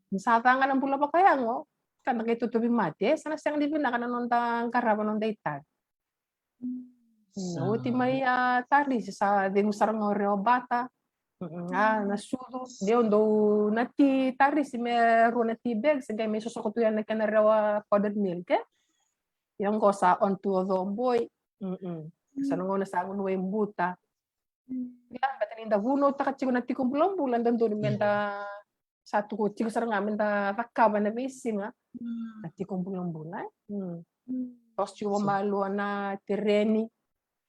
misata nga ng bula makayango kan nakitutubi mati sana siyang divina ka na nung tang karaba nung daytag uti may tali sa dinusarang oreo bata nasudo diyon do nati tari si meron nati beg sa may susukutuyan na kanarawa powdered milk yang cosa on tuo boy sa nung sa ngun way buta ya batanin da vuno ta kachiko na tikum bulan dan do menta satu ko chiko sarang amin ta takaba na bisima na tikum bulan tos chuo malu na tereni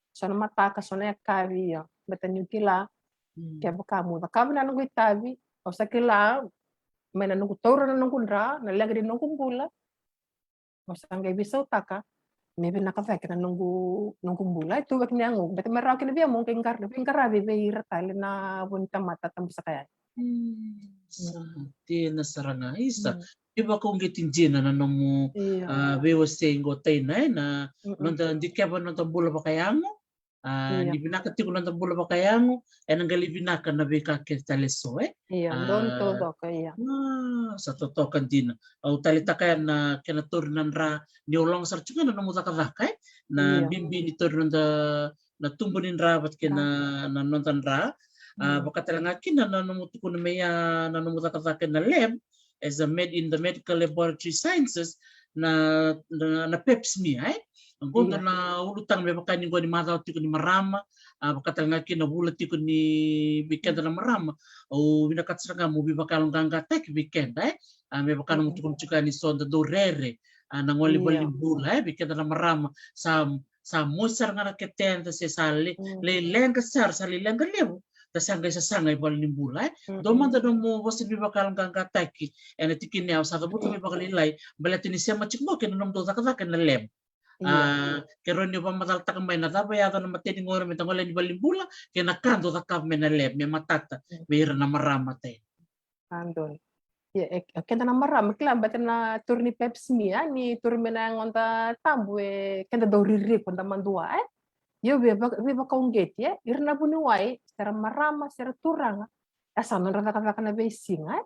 so na mataka so na kavi ya batanin kila kaya bakamu na nung itabi o sa kila may na nung toro na nung kundra na lagri nung kumbula masangay bisaw taka maybe nakafek na nunggu bula itu wak niangu bete merau kina bia mungkin karabi be ratale na bunta mata tambu sakaya ti nasaranga isa iba kung gitinjina na nomu we was saying go tay na nonta dikaba nonta bula pa kayango ni binaka ti ko nonta bula pa kayango ang gali binaka na be ka ketaleso don todo kaya sa totokan din au talita kaya na kinaturunan ra ni ulong sarchunga na namuta kay na bimbi ni turun na tumbunin ra bat kina na nontan ra baka talanga kina na namutu ko na may na namuta kay na lab as a in the medical laboratory sciences na peps mi ang gondo na ulutang may baka ni ko ni mata ti ko ni marama baka talanga kina bulat ti ko ni weekend na marama o binakatsanga mo bibakalong ganga tek weekend may baka namutu ko chika ni sonda do rere nangolibol ni bula weekend na marama sa musar nga naketenta si sali leleng kasar sa leleng galew tasangay sa sangay bal ni bula doman da mo wasin bibakalong ganga tek and tikin niya sa kabuto may bakalilay balatin siya machikmo kinum do takaka na lem keron yo pamatal takambay na tapa yato na matini ngoro mitangol ni balimbula kinakanto takap me na leb me matata mayra na maramate andon kenda na marama kila bata na turni peps mi ni turmi na ngonta tambu kenda do riri konda mandua yo be ba kaunget irna buni wai sera marama sera turanga asa non rata kata kana be singa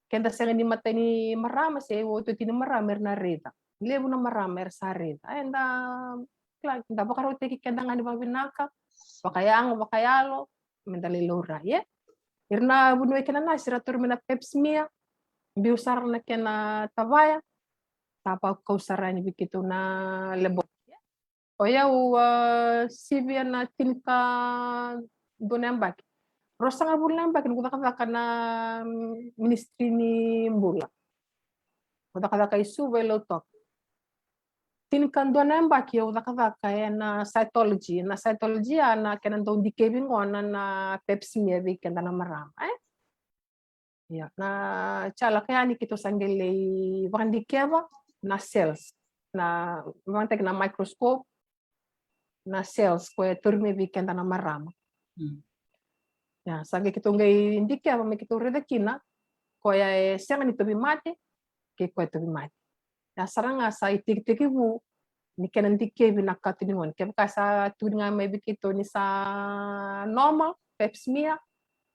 kenda sera ni matani marama se wo to tini marama na reta lebu na marama sarita enda kla da bakaro teki kenda ngani babinaka bakayalo mendali lora irna bunu kena na sira turmina pepsmia biusar na kena tavaya tapa kausarani bikitu na lebo Oya CV na tinka donembak. Rosa nga bulan mbak kuda kata kana ministry ni mbula. Kuda kata kay suwe lo tok. Tinkan donembak yo kuda kata na cytology na kenan do dikebing ona na pepsi mi bi kenda na maram. Ya, na chala kaya ni kito sangele wakandikeva na cells. Na wantek na microscope na cells ko turme bi kenda na marama. Ya, sange kito ngai indikeva me kito reda kina ko ya senga ni tobi mate ke ko tobi mate. Ya saranga sa itik bu ni kenan dikevi na katini won ke ka sa tudinga me bi kito ni sa normal pepsmia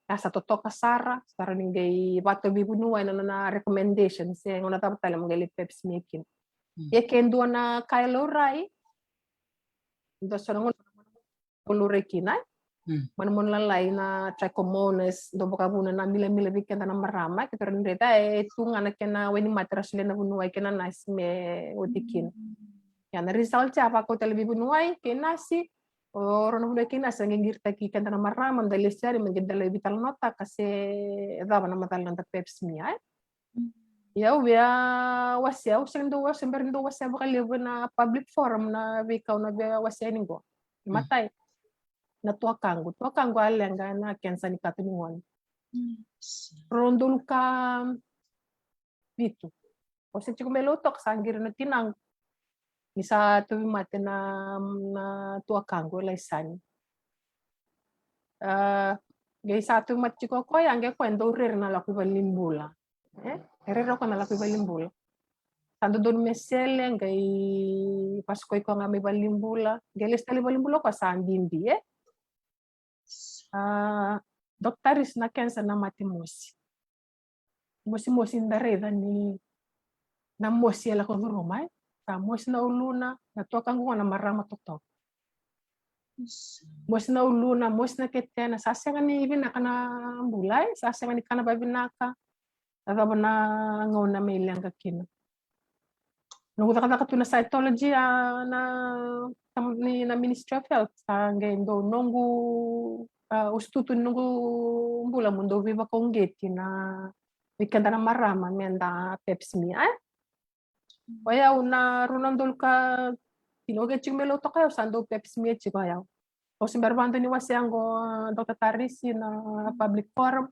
ya sa totoka sara ningai bato bi bunua na recommendations yang ona tapatala ngai pepsmia kin. Ya kendo na kailorai do sonongon kolorekina man lalai na trichomonas do bokabuna na mila bikin na marama kita rendeta tunga na kena weni matras le na bunuai kena nasme otikin ya na result apa ko tele bunuai kena si orang udah kena sangingir taki kena na marama ndale sari mengedale vital nota kase daba na matal na pepsmia ya uya wasya usendo wasemberindo wasya bakal na public forum na bikaw na wasya ningo matai na tua kangu alenga na kensa ni katuningon rondol ka vitu o se chiku melotok sangir na tinang misa tuwi mate na tua kangu laisani gai satu mat chiko ko yang ge kwendo rir na laku balimbula rir ko na laku balimbula tanto don mesele ngai pas ko ngami balimbula geles tali balimbula ko sambimbi doktaris na kensa na mati mosi ndareda ni na mosi ala ko rumai ta mosi na uluna na toka ngua na marama tok mosi na uluna mosi na ketena sasenga ni ibina kana bulai sasenga ni kana babinaka aba na ngona meilanga kina nungu taka tuna cytology na Ministry of Health ngendo nungu ustutu nungu mbula mundo viva kongeti na wikenda na marama menda pepsmia Oya una runandol ka tinoge chimelo to kayo sando pepsmia chiko yaw o simbarbando ni wasiango Dr. Tarisi na public forum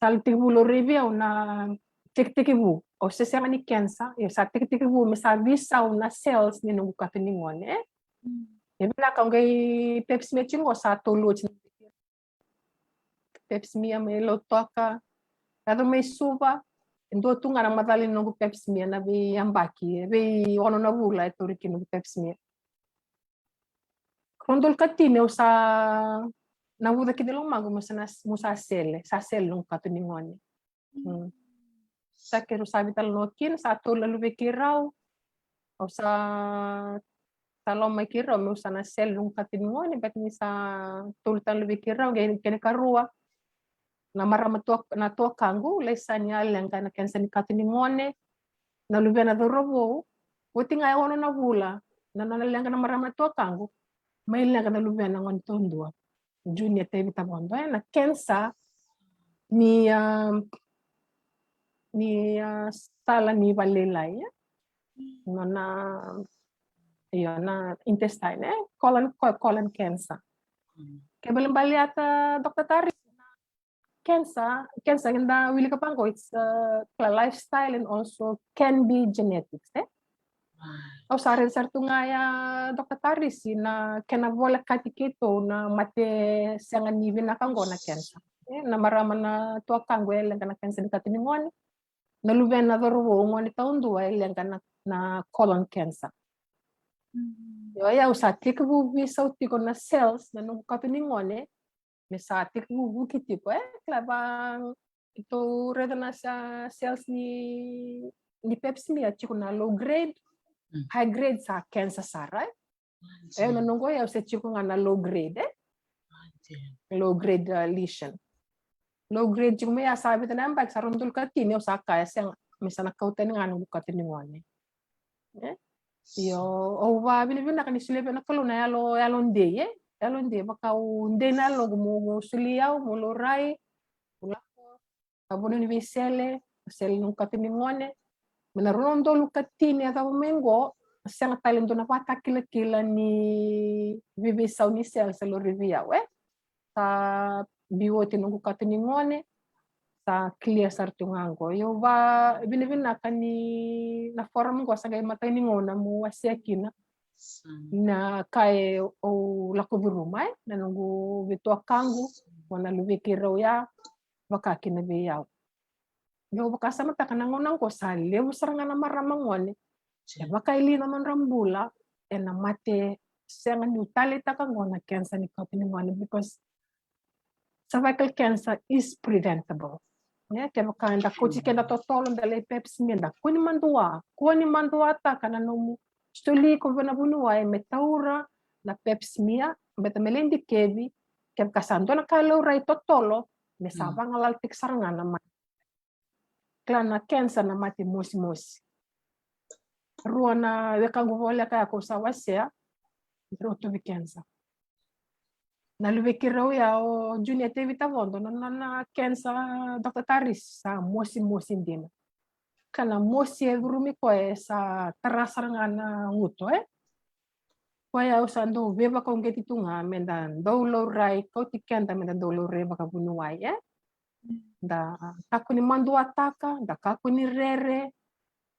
saltibulo review na tiktikibu o sesema ni kensa ya sa tiktikibu misa visa una cells ni nungu katuningon Ebina kangay pepsmia chingo sa tulo pepsmia may lotoka kado may suba ndo tunga na madali nungu pepsmia na bi ambaki bi ono na bula ito riki nungu pepsmia krondol katine usa na wuda kidilong mago musa sele nung katuningoni sa kero sabi talnokin sa tulo lubekiraw o sa talong may kiraw musa na sel nung katuningoni bet ni sa tultan lubekiraw gaya kene karua na marama na tua kangu lesanya lenga na kensa ni katuningone na lubia na dorobo uti nga ono na bula na lenga na marama tua kangu may lenga na lubia na ngon tondua junior tevi tabondo na kensa ni sala ni balelay no na intestine colon cancer kebelum baliata Dr. Tari cancer in the wili kapango it's lifestyle and also can be genetics o sare sartu nga ya Dr. Taris na kena bola katikito na mate sangan nivi na kango na cancer na marama na tua kango ele na cancer katiningon na luven na dorobo ngoni taundu ele na colon cancer yo ya usati ku visa utiko na cells na nung katiningon mesati ku kitiko klabang ito reda na sa cells ni pepsmia chiko na low grade high grade sa cancer sara nanunggo ya sa chiko nga na low grade low grade lesion low grade chiko may asabi ta nambag sa rundul katini o sa kaya siyang misana kauten nga nung katiningon Yo, wa binibina kan isulebe na kalo na yalo ndeye, yalo ndeye baka unde na lo mo sulia mo lorai, ulako, abono ni visele, sel nung katinimone, menarondo lukatini ata mengo, sanga talento na pata kila ni vivi sauni sel selo rivia we, sa biwote nung katinimone, sa clear sartungango. Yo ba binibina kan ni na forum ko sa gay matay ni ngona mo wasekina na kai o lako birumai na nungu vitu akangu wana luviki ya wakaki na biyao. Yo baka sama takanangonang ko sa lewu sarangana maramangone. Ya baka ili naman rambula na mate senga ni utali takangona cancer ni kapinimone because cervical cancer is preventable. Ya kaya baka nda kuchi kenda totolo ndale pepsi menda kuni mandua ta kana nomu stoli ko vana bunua e metaura na pepsi mia beta melendi kevi kem kasando na kalau rai totolo me saba ngalal tik saranga na mati klana cancer na mati mosi ruana wekangu vole kaya ko sawasea roto vi cancer na luvekirau ya o junior tevi tavondo na cancer Dr. Taris sa mosi ndina kana mosi e rumi ko sa terasaranga na nguto Waya usando beba kong geti tunga mendan dolo rai kau tikenda mendan dolo reba ka bunuai da kaku ni mandu ataka da kaku ni rere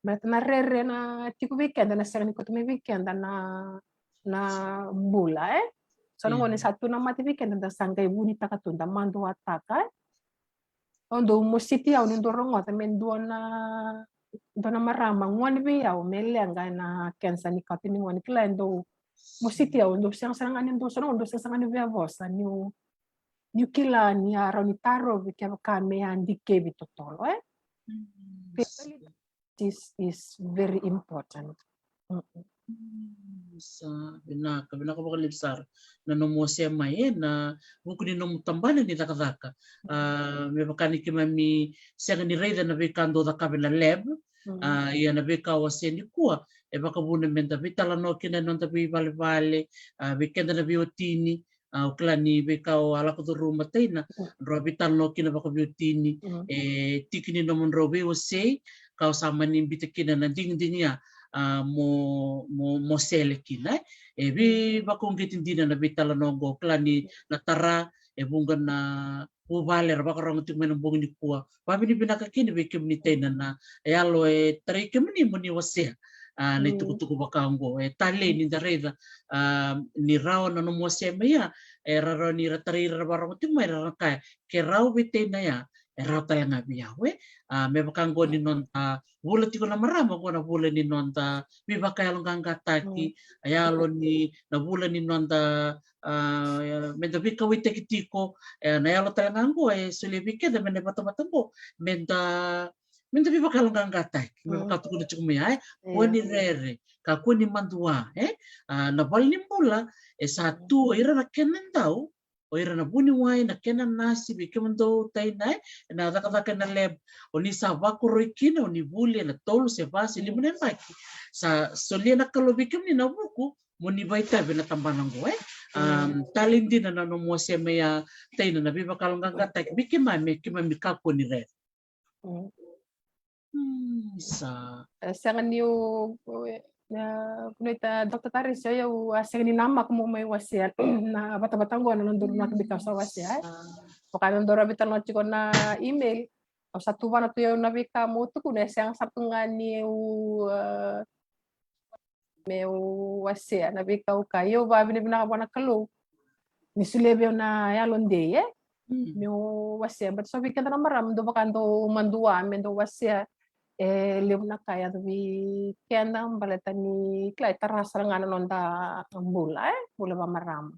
bet na rere na tiku weekend na serani ko tumi weekend na bula so ngone satu na mati weekend da sangai buni taka tunda mandu ataka ondo musiti au ni dorongo ta mendua na dona marama ngone be au melenga na kensa ni katini ngone klendo musiti au ndo sang anin do sono ndo sang anin via vosa ni kila ni aro ni taro vike kame andi kebi totolo this is very important sa binaka baka libsar na nomose mai na mukuni nom tambana ni takadaka me bakani kimami senga ni reida na bekando da kabela lab ia na beka wase ni kua e baka buna menta vitala no kina non tapi vale weekend na biotini o klani beka o ala ko ruma teina ro vital no kina baka biotini e tikini no mon robe wase ka sama ni bitekina na ding ya mo sele kina e bi bakong kitindina na bitala nongo klani na tara e bunga na vale ra bakarong tik menong bungi kuwa pabi ni binaka kini be kemni tena na e alo e tare kemni moni wase na tuku bakango e tale ni dareda ni rao na no mose meya e raro ni ratari ra barong tik mai ra ka ke rao bitena ya e rao tala ngabia we me bakango ni non bula tiko na marama ko na bula ni nonta mi baka yalong kangkataki ayalo ni na bula ni nonta menda bika wite kitiko na yalo talangango sule bika da menda bata-batambo menda bi baka yalong kangkataki mi baka tuku na chukumia wani rere ka kuni mandua na bal ni bula satu ira na kenen tau o ira na buni wai na kenan nasi bi kemendo tai nai na taka na lab o ni sa wako roikina o ni buli na tolu se basi limunen baki sa solia na kalobi kemni na buku mo ni baita be na tambanang go talindi na no mo se meya tai na bi bakalong gata bi kema me kako ni re sa sangan niyo kunita Dr. Taris yo asing ni nama mo may wasian na bata-batang go na nandun na bitaw sa wasian baka nandun ra bitaw no chiko na email o sa tuwa na tuyo na bika mo to kun sang satungan ni meu wasian na bika kayo ba binibina ka na kalo ni sulebe na yalonde meu wasian but so bika na maram do baka do mandua mendo wasian lium na kaya vi kenda baleta ni klai tarasra ngana nonda bula bula ba maram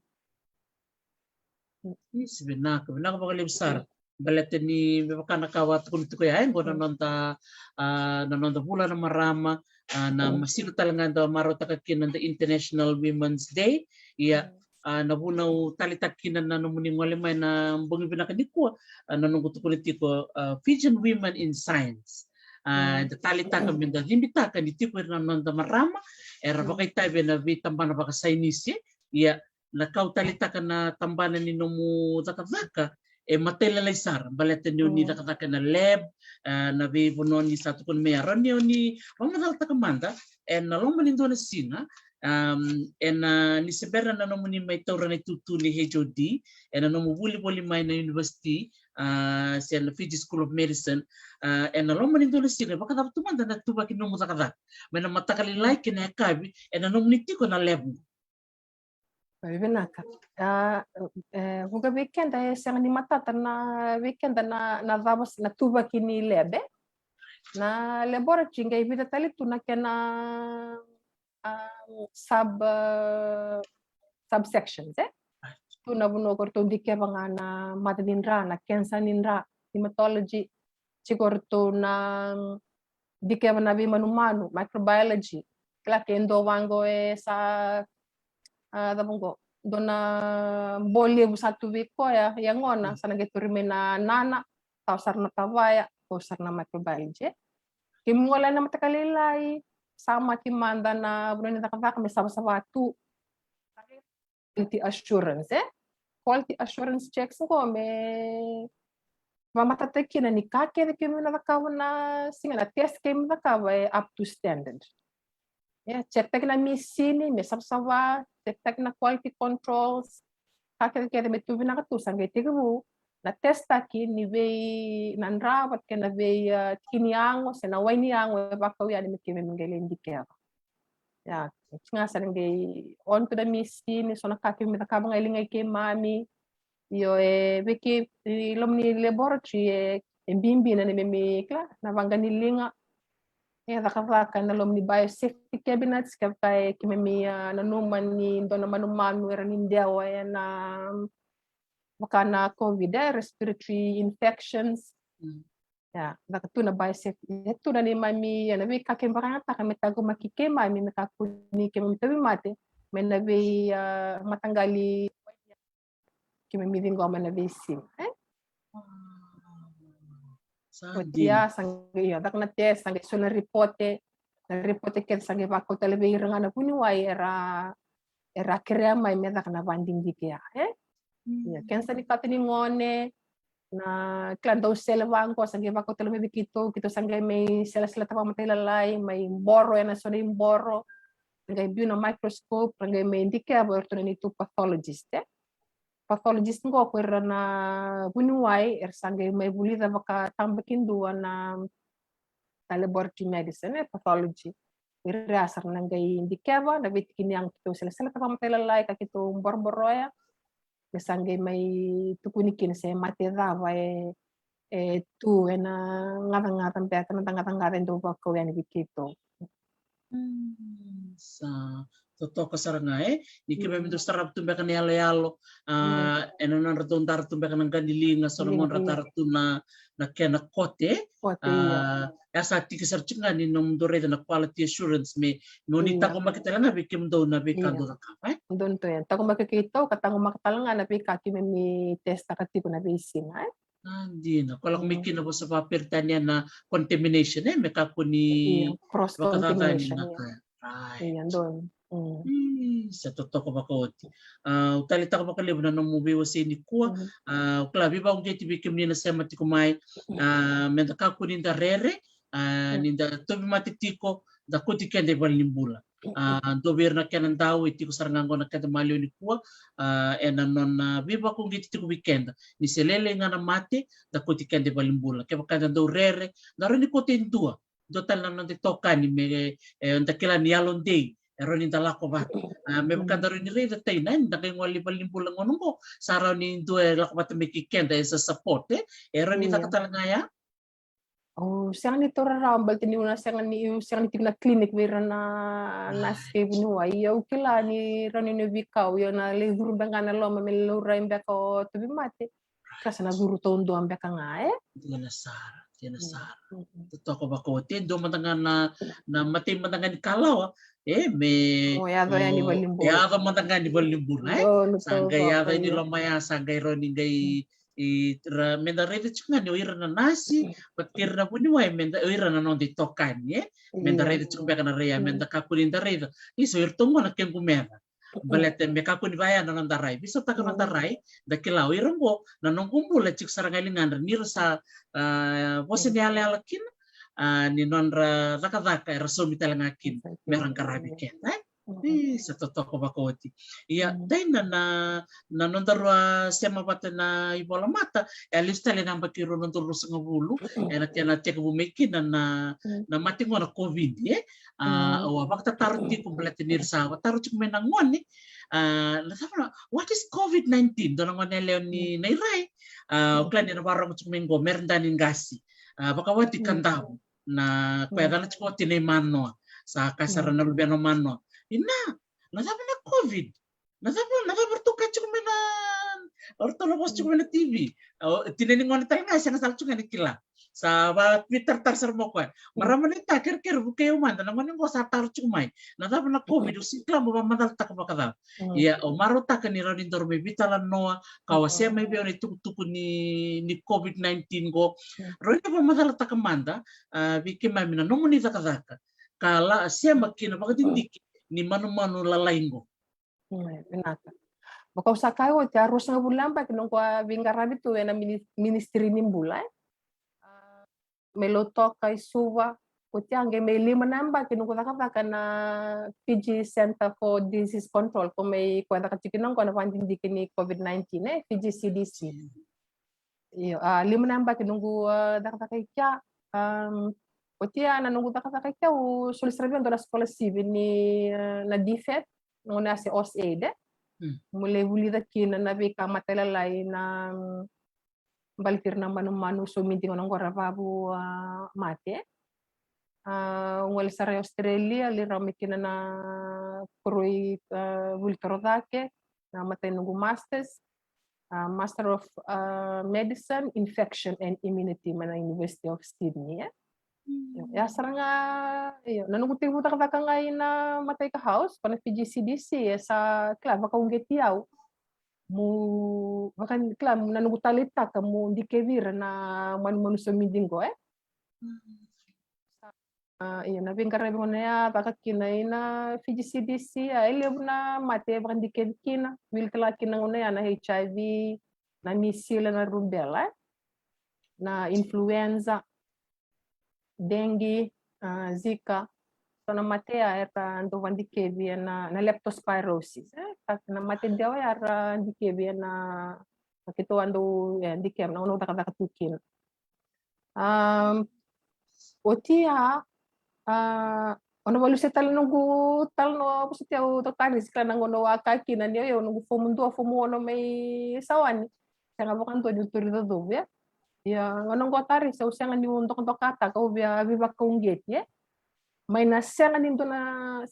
binaka baka libsar baleta ni baka nakawat kun to kaya ngona nonta bula na marama na masilo talaga do marota kakin the International Women's Day iya nabunaw talitakinan na numuning walimay na bungi binaka ni ko nanungkuto politiko Fijian Women in Science Talitaka minda limbitaka di tipo na nanda marama era pakai tabe na vi tambana baka sainisi ya na kau talitaka na tambana ni nomu takataka matela laisar baleta ni oni takataka na lab na vi bononi satu kon mera ni oni mamadal takamanda na lomba ni dona sina ni sebera na nomu ni mai taura ni tutu ni HOD na nomu buli mai na university sa Fiji School of Medicine na lomba ni dona sina baka dapat tumanda na tuba ki nomu takataka mena matakali like na kabi na nomu ni tiko na lab Vinaka. Vuga weekend sang ni matata na weekend na vamos na tuba kini lebe. Na laboratory ngai vida tali tuna kena subsections tuna buno korto dike bangana matadinra na cancer ninra hematology chikorto na dike bana bi manu microbiology kla kendo wango sa dabongo dona boleh satu wiko ya yang ona sana geturime na nana tau sarna tawaya tau sarna microbiology kimwala na matakalilai sama kimanda na bulan takavaka may sama tu quality assurance checks ko may mamatateki na ni kake na kimina takaw na singa na test kimina takaw up to standard. Check tag na misini, may sabsawa, check tag na quality controls, kakita may tuwi na katusan, kaya tigawu, na test taki ni vei nanrawat ka na vei kiniango, senaway niango, baka uyan may kimi manggalin di kaya. Nga sa nangay on to the misini, so nakakim may takabang ilingay kay mami, yo viki ilom ni laboratory, bimbi na ni mimikla, nabangga nilinga, nakavaka na lom ni biosafety cabinets kaya kimemi nanuman ni do na manumanu era nindiawa na baka na COVID respiratory infections nakatu na biosafety ito na ni mami na vi kakimbarata kami tago makike mami nakakuni kami tabi mate may na vi matanggali kimemi dingo man na vi sim Dia sangi dak na test sangi suna reporte ket sangi bako telebi nga na puniway era krea mai me dak na banding dikia ken sa ni katini ngone na klan daw selwang ko sangi bako telebi kito sangi may sela tapa matay lalay may boro na so ni boro ngay biu na microscope ngay may indikia borto ni tu pathologist ngo ko na bunuway sangay may bulida baka tambakin duwa na laboratory medicine pathology irasar nangay indikaba na bitkin yang kito sila tapamatay lalay kakito borboroya sangay may tukunikin sa matedava tu na ngatang peta ngatang do bako yan bikito Totoo sarangay ni kime mendo starap tumbe kan yalo eno nan ratun tar tumbe kan gandilinga sono mon ratar na kena kote asa tiki sarchinga ni nom dore na quality assurance me nonita ko makita na bikim do na bikando na kapay don to yan tako makikito katang makatalanga na bikaki mi test takati ko na bisin Hindi na. Kalau kumikina po sa papirtanya na contamination may kakuni cross contamination right. Yan doon. Sa totoo ko bakoti. Utalita ko bakalibo na nung movie was ni kuwa. Klabi ba kung jeti bikim ni na sema ti kumay menda kakuni nda rere ninda tobi matitiko da kuti kende balimbula. Dobir na kenan daw iti ko sarangango na kada malio ni kuwa non biba kung giti ko weekend ni selele nga na mate da kuti kende balimbula kaya kada daw rere daro ni ko tindua do tal na toka ni me ndakila ni alon day ero ni dalako ba me kada ro ni rere tay na ndakay ngwali balimbula ngono ko saraw ni do lako ba tumiki kenda sa support ero ni takatalanga ya siang ni tora rambal tini una siang ni tigna klinik wira na naske binua iyo kila ni rani ni vikau yo na le zuru bangana lo me lo raimbe ko to bi mate kasa na zuru tondo ambe ka nga Tiana sar toko ba ko do matangan na mati matangan kalaw me yado ya ni balimbo yado matangan ni balimbo sangay yado ni lomaya sangay roni gay menda rede chunga ni oira na nasi patir na puni wai menda oira na non di tokan ye menda rede chunga kana rea menda kakuni nda rede iso irtongo na kengu mera balete me kakuni vaya na nanda rai bisa taka nanda rai da kila oira ngo na non kumbula chik sarangali ngandra ni rasa pose ni ala kin ni nonra daka era somi talangakin merang karabi ken sa totoo bakoti. Iya, dahil na nondarwa sema bata na ibola mata, alista le namba kiro nondoro sa ngabulu, na tiyak bumekin na mati ngo na COVID, o bakta tarti kumpleto ni Rsawa, taro chik menangon na what is COVID-19? Doon nga neleon ni Nairay, uklan ni nabarang chik mengo, meron danin gasi. Baka wati kandaw na kweda na chik wati na imano sa kasaran na lubiano mano. Ina, nasabi na COVID. Nasabi bertukar cuma na ortologos cuma na TV. Tinaning mo na tayo nga, siya nasal cuma na kila. Sa Twitter tarsar mo ko. Maraman ita, kir bukay umanda. Naman yung ko sa tar cuma. Nasabi na COVID, usikla mo mamadal ta ka makadaw. Iya, o marota ka ni Ronin Dorme, bitalan noa, kawasya may biyo ni tukutuko ni COVID-19 go. Ronin pa mamadal ta ka manda, bikin mami na numunita ka daka. Kala siya makina, bakit hindi ni manu-manu lalaingo. Benata. Baka usakai wo ti arus nga bulamba kinong kwa bingarabi tu na ministry nimbula. Meloto kay suwa uti ange may lima namba kinong kwa na PG Center for Disease Control kung may kwenta ka chikinong kwa na pandindiki ni COVID-19 PG CDC. Iyo, lima namba kinong kay kya Otia nanunggu taka kaya sulis rabi untuk sekolah civil ni na defet nuna si OSAID mulai buli daki na nabi ka matela lain na balitir na manu so minti ngonong gora babu mate ngol sare Australia li ramikin na kurui buli torodake na mate nunggu Master of Medicine Infection and Immunity mana University of Sydney ya sarang nanungutin mo taka ngayon na matay ka house pa na PGCDC sa kla baka ungetiaw mo baka kla nanungutalit ka mo hindi kevir na manu sa midingo nabing karabi mo na ya baka kinay na PGCDC ilib na matay baka hindi kina will talakin na una na HIV na misila na rubella na influenza dengue, Zika, so na matea era ando vandikevia na leptospirosis. Na mate daw era ndikevia na kito ando ndikem na uno taka tukin. Otia ono balu setal nunggu talno positia totali sika nangono wakaki na niyo nunggu fomu ono may sawani. Sanga bukan to juturi do ya. Ya ngonong kotari sa usiangan ni untuk kata kau biar bibak kaungget ya may nasiangan nito na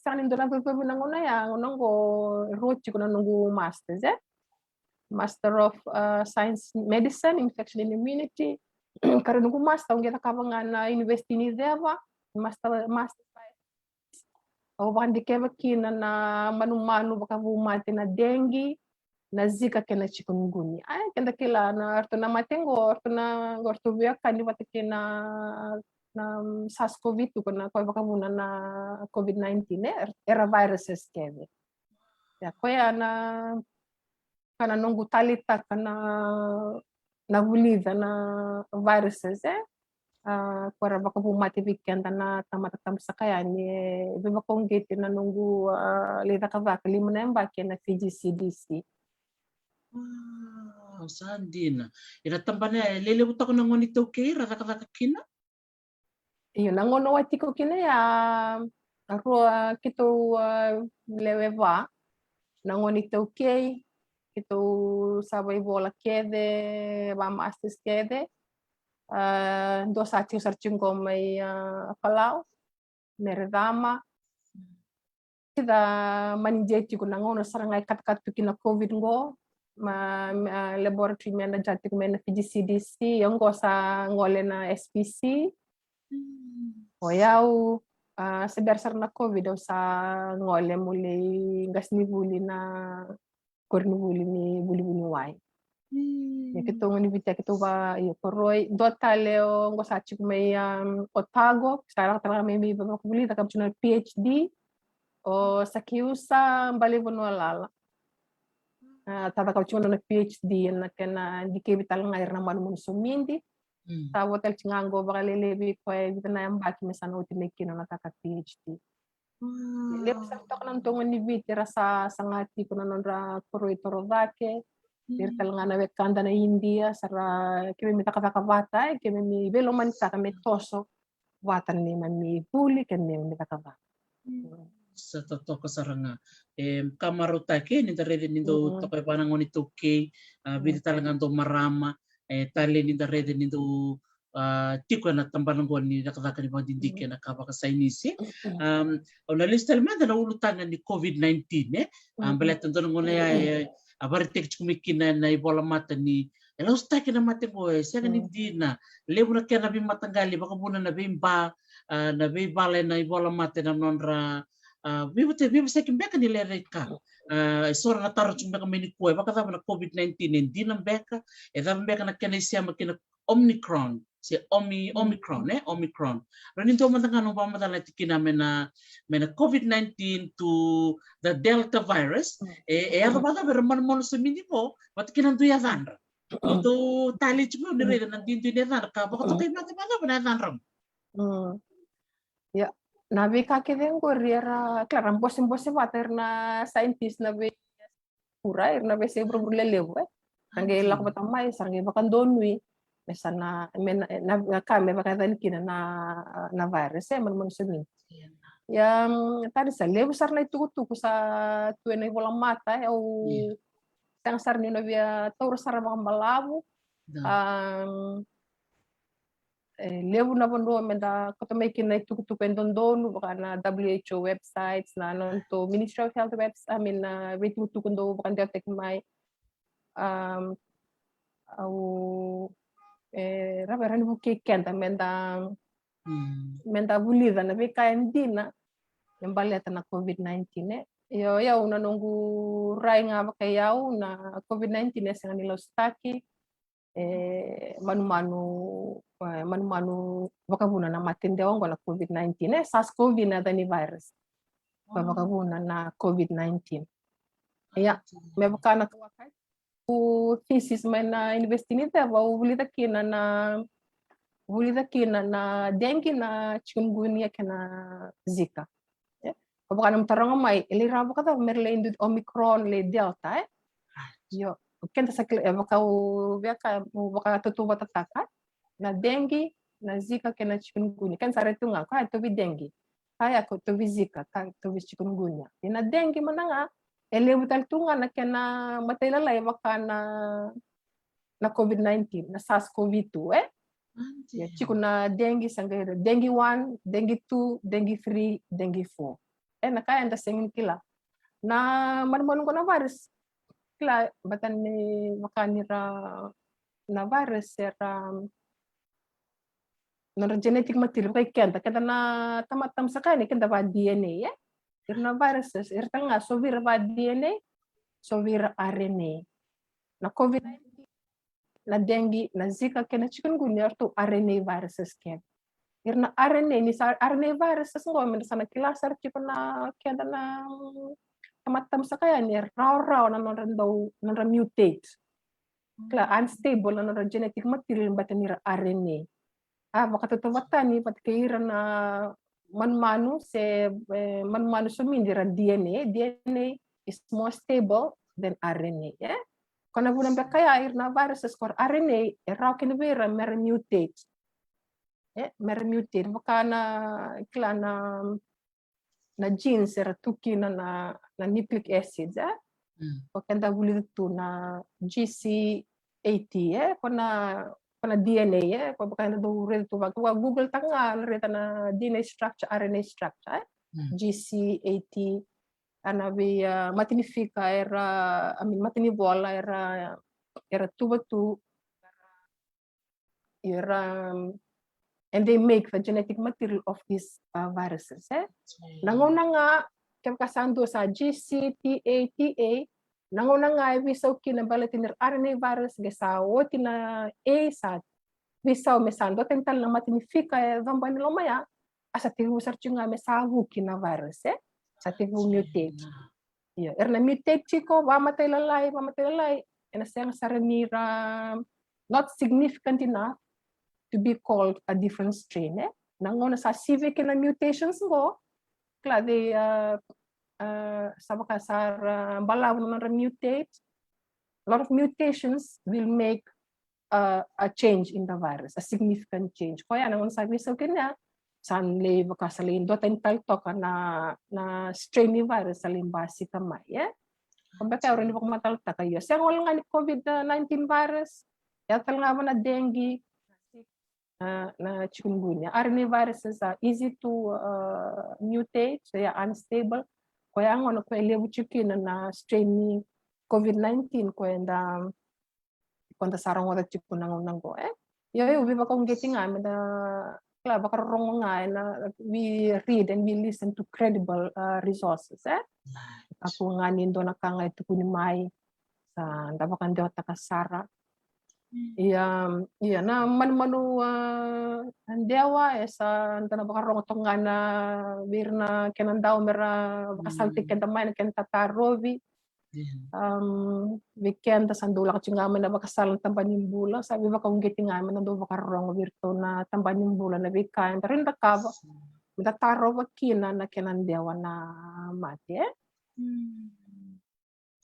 pepe nangona ya ngonong ko rochi ko na nunggu Master of Science Medicine Infection and Immunity karena nunggu master kita kapangan na university ni deva master o bandi kemakin na manu baka bumati na dengue na Zika kena chikungunya. Kenda kila na arto na matengo, arto na gorto biya kani patike na SARS-CoV-2 kuna kwa baka muna na COVID-19 era viruses keve. Ya kwa na kana nungu talita kana na vulida na viruses kwa baka bumati bikenda na tamatatam sakayani biba kongeti na nungu lida kavaka limuna mbaki na PGCDC. Sandina. Ira tambana lele buta ko nangon ito kay raka kina. Iyo nangono wati ko kina ya ako kito leweva nangon ito kay kito sabay bola kede mama astis kede do sati sarching ko may palau meredama kita manjeti ko nangono sarangay kat kina COVID ngo laboratory mena jati ko mena PGCDC yung ko sa ngole na SPC o yaw sa na COVID o sa ngole muli gas ni buli na korni buli ni wai Ya kita ngoni bita kita ba ya koroi dota leo ngo sachi kumai otago sekarang tengah mimi ba kubuli takam chuna PhD o sakiusa mbali bono lala tata kau chuna na PhD na kena dike bital ngair na manu mun sumindi ta wotel chingango ba lele bi ko bita na mbaki misana uti mekino na taka PhD leo sa tok nan tongo ni biti rasa sangati kuna nondra koroi torovake Irtal nga na kanda na India sara kemi mi taka bata kemi mi belo man taka metoso watan ni man mi puli ken mi taka ba sa totoo saranga kamarutake ni rede nindo toke panangoni toke bidi talaga ndo marama tale ni rede nindo tiko na tambanangoni nakataka ni madindike na kapaka sa inisi ona listal manda na ulutanga ni COVID-19 ambeleta ndo ngone ya abarte kumikina na ibola mata ni ela ustaki na mate ko sega ni dina lebu na kena bi matangali baka buna na bimba na bibale na ibola mate na nonra bibu sekin beka ni lereka sora na taro chumbeka meni ko baka tama na COVID-19 ni dina beka beka na kena isia makina Omicron Omicron Omicron rani to matanga no pamata la tikina mena COVID-19 to the Delta virus ako bata pero man sumindi po matikina to ya dandra to tali chumo ni rede nan dinto ni dandra ka baka to kay mata na dandra ya nabi kake vengo riera claram bosim water na scientist na be pura na be se bro lelevo sange lak batamay sange bakan donwi mesana na kame baka dali kina na virus man sumin yang tadi sa lebu sar na tuku sa tuena bola mata au tang sar ni no via taur sar baka balabu lebu na bondo menda kota making na tuku endondonu baka na WHO websites na to Ministry of Health websites wetu tukundo baka ndia tek mai au rabarani buke kenta menda bulida na beka endina embaleta na COVID-19 yo una nungu rai nga baka yau na COVID-19 senga nilo staki manu baka buna na matinde wango na COVID-19 SARS-CoV na dani virus baka buna na COVID-19 ya me baka na thesis na investinita ba bulita kina na dengue na chikungunya kena zika baka nam taranga mai ele rabo kata merle indu Omicron le Delta yo kenta sakle baka tutu batataka na dengue na zika kena chikungunya kan saretu nga ka to bi dengue kaya ko to bi zika ka to bi chikungunya na dengue mananga ele butal tunga na kena matela la baka na COVID-19 na SARS-CoV-2 ya chikuna dengue sangere dengue 1 dengue 2 dengue 3 dengue 4 na kaya anda sengin kila na manmanung ko na virus kila batan ni makanira na virus era na genetic material kay kenta na tamatam sakani kenta ba DNA irna viruses irtanga sovir ba DNA sovir RNA na COVID-19 na dengue na zika kena chikungunya to RNA viruses ken irna RNA ni sa RNA viruses ngom sana kilasar chipna kenda na tamatam sakaya ni raw na non mutate kla unstable na non genetic material batanira RNA baka tutawatani patkaira na manmanu sumindira DNA is more stable than RNA Kona bulan kaya irna viruses kor RNA raw kinibira mer mutate baka na na genes era tukina na nucleic acids wakanda bulitu na GC80 kona DNA baka na do reto wa Google tanga reta na DNA structure RNA structure GC80 anabi matinifica era matinibola era tuba era and they make the genetic material of these viruses nanguna nga kem kasando sa GCTA Nangona nga visau kina balatinir RNA virus gesa wotina sa visau mesando tental na matinifica vambani lomaya asa tihu sarchunga mesahu kina virus sa tihu mutate. Iya, erna mutate chiko vamatay lalay ena sayang saranira not significant enough to be called a different strain nangona sa civic na mutations go klade sabaka sar balaw na mutate. A lot of mutations will make a change in the virus, a significant change. Kaya nang sabi sa kanya, san le baka salin do tental to na strain ni virus salin basi kamay. Kumbaga orang di matal ta kayo. Sa wala nga ni COVID-19 virus, ya tal nga na dengue, na chikungunya. RNA viruses are easy to mutate, they are unstable. Kaya ang ano ko elebu chikin na strain ni COVID-19 ko kwanda sarang wala chikunang go yo we baka getting da kla baka rong nga na we read and we listen to credible resources ako nga nindo nakangay to kunimay sa ndabakan daw takasara iya na manmanu andewa sa ndana baka rong to nga na birna kenan daw mera baka saltik kenta may ken tatarovi weekend tas andula ka ngaman na bakasalang tambanin bula sabi ba kung giti ngaman na do bakarong virto na tambanin bula na bikain pero hindi ka taro wakina na kinandewa na mati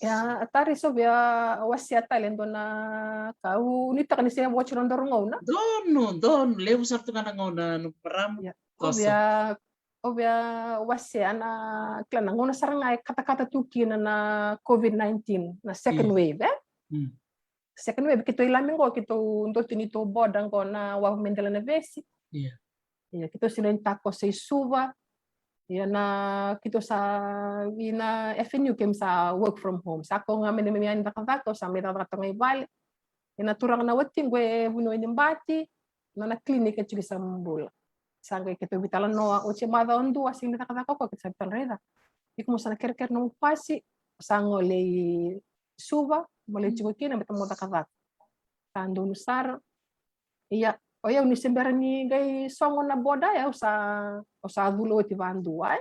ya atari so bia wasya talento na kau nita kan siya watch ron dorong na don lewu sartu kana ngona no param obya wasya na klana ngona sarangay kata-kata tukina na COVID-19 na second wave second wave kito ilamin ko kito ndo tinito bodang ko na wa mendela na vesi kito sinenta ko sa suva na kito sa ina FNU kem sa work from home sa ko nga menemian nakatako sa meta katangay bali ina turang na wating we buno inimbati na klinik at sa mbula sangay kito bitalan no o chimada ondu asing nakatako ko sa talreda iko mo sa kerker no pasi sango le suba mole chukina betamo takavak tando nusar iya oya unisembera ni gai songo na boda ya usa dulo ti vandu ai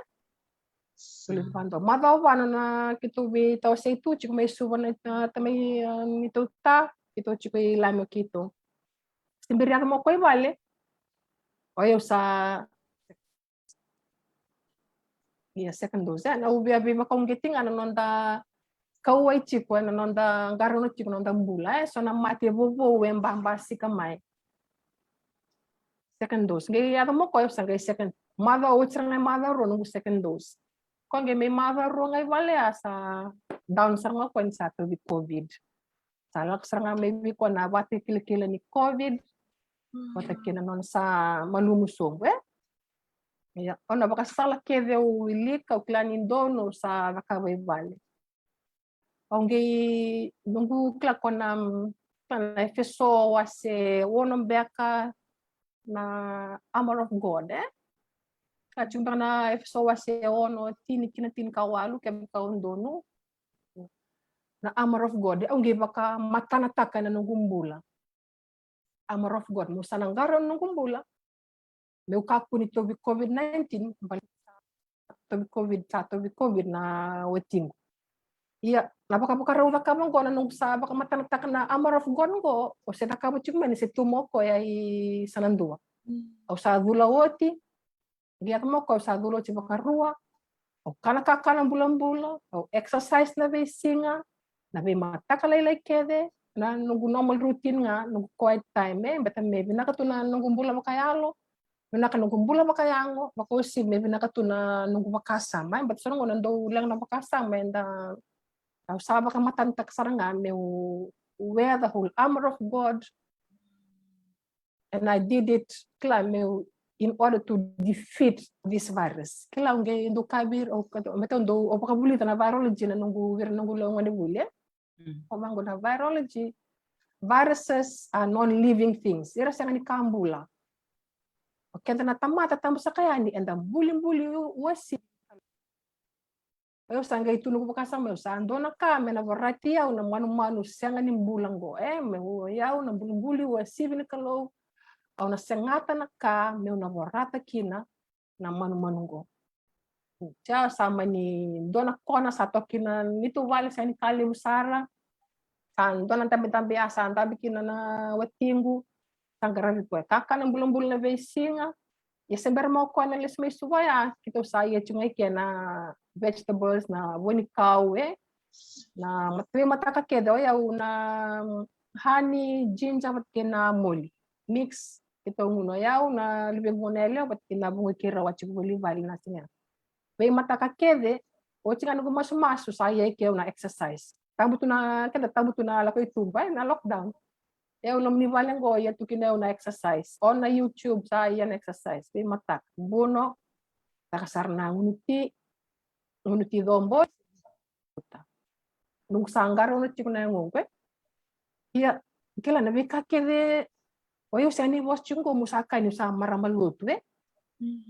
sulit vandu mada wana na kito bi taw sei tu chiko may suba na tamay nito ta kito chiko ilamo kito simberiya mo koy vale oya usa second dose na ubia bi makong giting ano nonda kawai chiko na nonda garono chiko nonda mbula so na mati bobo wemba mbasi kamay second dose ngai ada mo ko sa second mother utsang na mother ro no second dose ko ngai may mother ro ngai vale sa down sa nga ko sa to with covid salak sa nga may ko na bati kilkila ni covid wata kina non sa malumusog ya ona baka sala keve o ilika o klanin dono sa nakaway vale ongai nungu kla ko na efeso wase wonom beka na Armor of God kachumba na efeso wase ono tini kinatin kawalu kem kaundono na Armor of God ongai baka matanataka na nungumbula Armor of God mo sananggaron nungumbula meu kaku ni tobi COVID-19 tobi COVID na weting iya napaka raw nakamang ko na nung sa baka matanataka na Armor of God ko o sa nakamo chuma ni sa tumo ko ay sanandua o sa dulawoti giat mo ko sa dulo chiba karua o kanakaka ng bulan-bulan o exercise na besinga na be matakalay kede na nung normal routine nga nung quiet time beta maybe nakatuna nung bulan makayalo nung makayango makosi maybe nakatuna nung makasama but so nung nando lang na makasama and saba ka matantak saranga meu wear the whole armor of God and I did it in order to defeat this virus. Kila unge ndo kabir o meto ndo o pakabuli na virology na nungu lo ngone bule. O mango na virology viruses are non-living things. Ira sa ni kambula. O kenta na tamata tambo sa kayani and the bully wasi Eu sanga itu no bakasa meu sandona ka me na varati au na manu sanga ni bulango me yau na bulunguli wa sivini kalau au na sengata na ka me na varata kina na manu go. Ja sama ni dona kona satu kina nitu vale sani kali musara san dona tambi asa tabi kina na watingu sangara po kaka na bulung na vesinga ya sembar mau kona les mai suwaya kita saya cungai kena vegetables na woni kau na matwe mataka keda ya na honey ginger pat kena moli mix kita nguno ya na libe ngonele pat kena bunga kira wachi boli vali na sinya be mataka kede o tinga no masu saya ke na exercise tabu na keda tabu na la ko itu na lockdown eu não me valem goia tu que não na exercise on na YouTube saya na exercise be matak bono takasar na unuti dombo nung sanggar unuti kuna ngongwe ya kila na bika kede oyo sani bos chungo musaka ni sa maramalutu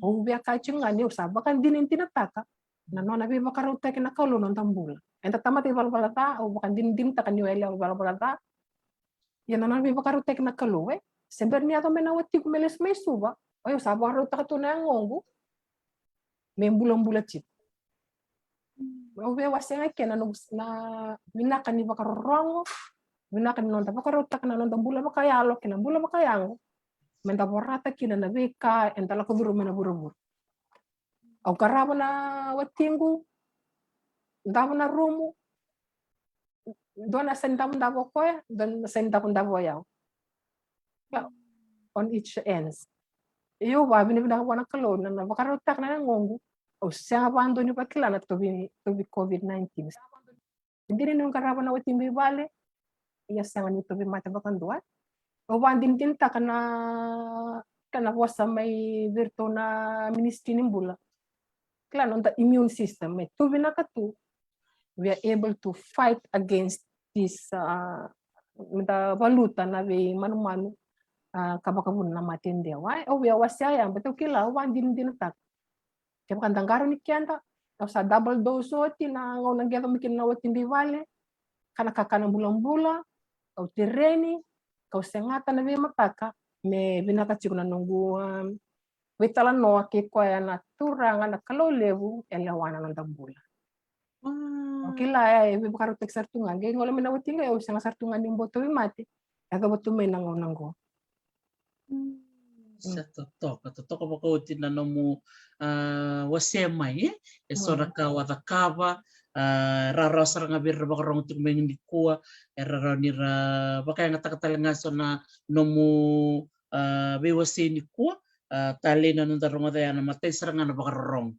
o bia ka chunga ni usa bakan dinin tinataka na nona be bakaruta kina kaulo non tambula enta tamati balbalata o bakan din takan ni wele balbalata ya nana be bakaru tek na kaluwe sebenarnya to mena wati ku meles mesuba oyo sabo haru takatu na ngongu membulan chip o be wasenga kena na minaka ni bakarongo minaka ni nonta bakaru tak na nonta bula bakayalo kena bula bakayango menta borata kina na beka entala ko biru mena buru au karaba na watingu ndaba na rumu dona sentamu ndabo koya don sentamu ndabo yao on each ends eu va bini bina wana kalo na bakaro tak na ngongu o siya bando ni pakila na tobi COVID-19 ndiri nung karaba na watimbi vale iya siya ni tobi mata bakandua o bandin din tak kana wasa may virto na ministry nimbula kila nung immune system may tobi na katu we are able to fight against this valuta na we manu kabakabun na matinde wa o we wasya ya betul kila wan din tak kaya kan danggaro ni kianta sa double dose oti na ngau nang gelo mikin na watin vale kana kakana bulan-bula o tireni kau sengata na we mataka me binaka chikuna nunggu wetala no ke ko ya na turanga na kalau levu elawana nang tambula kila be bakaru tek sartunga ge ngola mena watinga o sanga sartunga ni boto mate aga boto mena ngonango sa totoko bako tina no mu wasema sora ka watakava rara saranga bir bakarong tuk mengin dikua rara nira baka nga takatalenga so na no mu be waseni kua tali na nundarong ata yana matay saranga na bakarong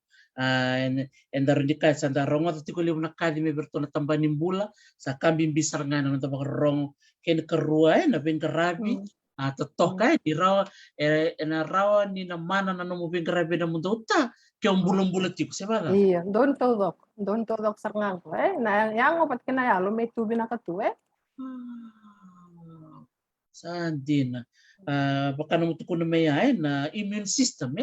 endar dika sanda rongo tati ko liu nakadi me bertona tambanin bula sa kambing bisar nga na tabak rongo ken kerua na ben karabi totoka di rawa na rawa ni na mana na no ben karabi na mundo uta ke bulan tiku sebaga iya don todok sarngang na yang opat kena ya lo me tubi na katu sandina baka naman ko na may na immune system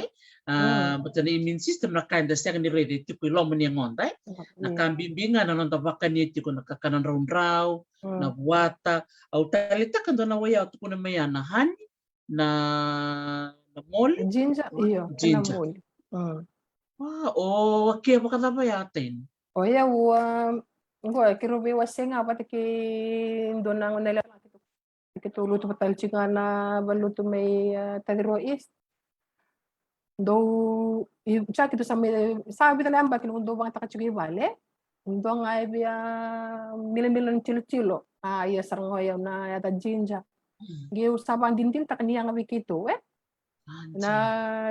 but na immune system na kind of second ready to ko lo man yang onday na kambimbinga na nang baka ni ko nakakanan raw na buwata au talita kan na waya to ko na may na hani na mol ginger iyo na mol okay baka na ba yatin ya ngo kiro be wasenga patiki ndonang nela kito luto patal chinga na baluto may tadiro is do cha kito sabi na namba kino do bang takachigi vale do nga bia milen chilo ya sarngo ya na yata jinja geu saban dintin tak niya nga bikito na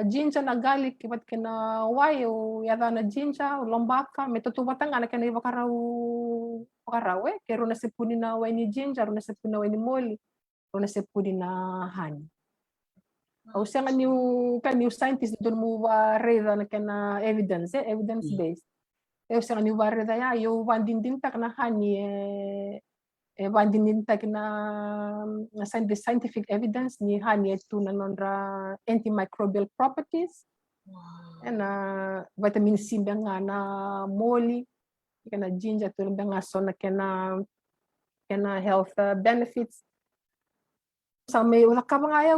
jinja na garlic kipat kina wayo yata na jinja lombaka metotubatan ana kena bakaraw kero na sepuni na way ni jinja ro na sepuni na way ni moli na sepudi na hani. Au sanga new scientist don mu reda na kana evidence based. Eu sanga new reda ya yo bandindin tak na hani bandindin tak na scientific evidence ni hani tu na nondra antimicrobial properties. Na vitamin C nga na moli kena ginger tu dengan sona kena health benefits. Sampai ulah kabang ayaw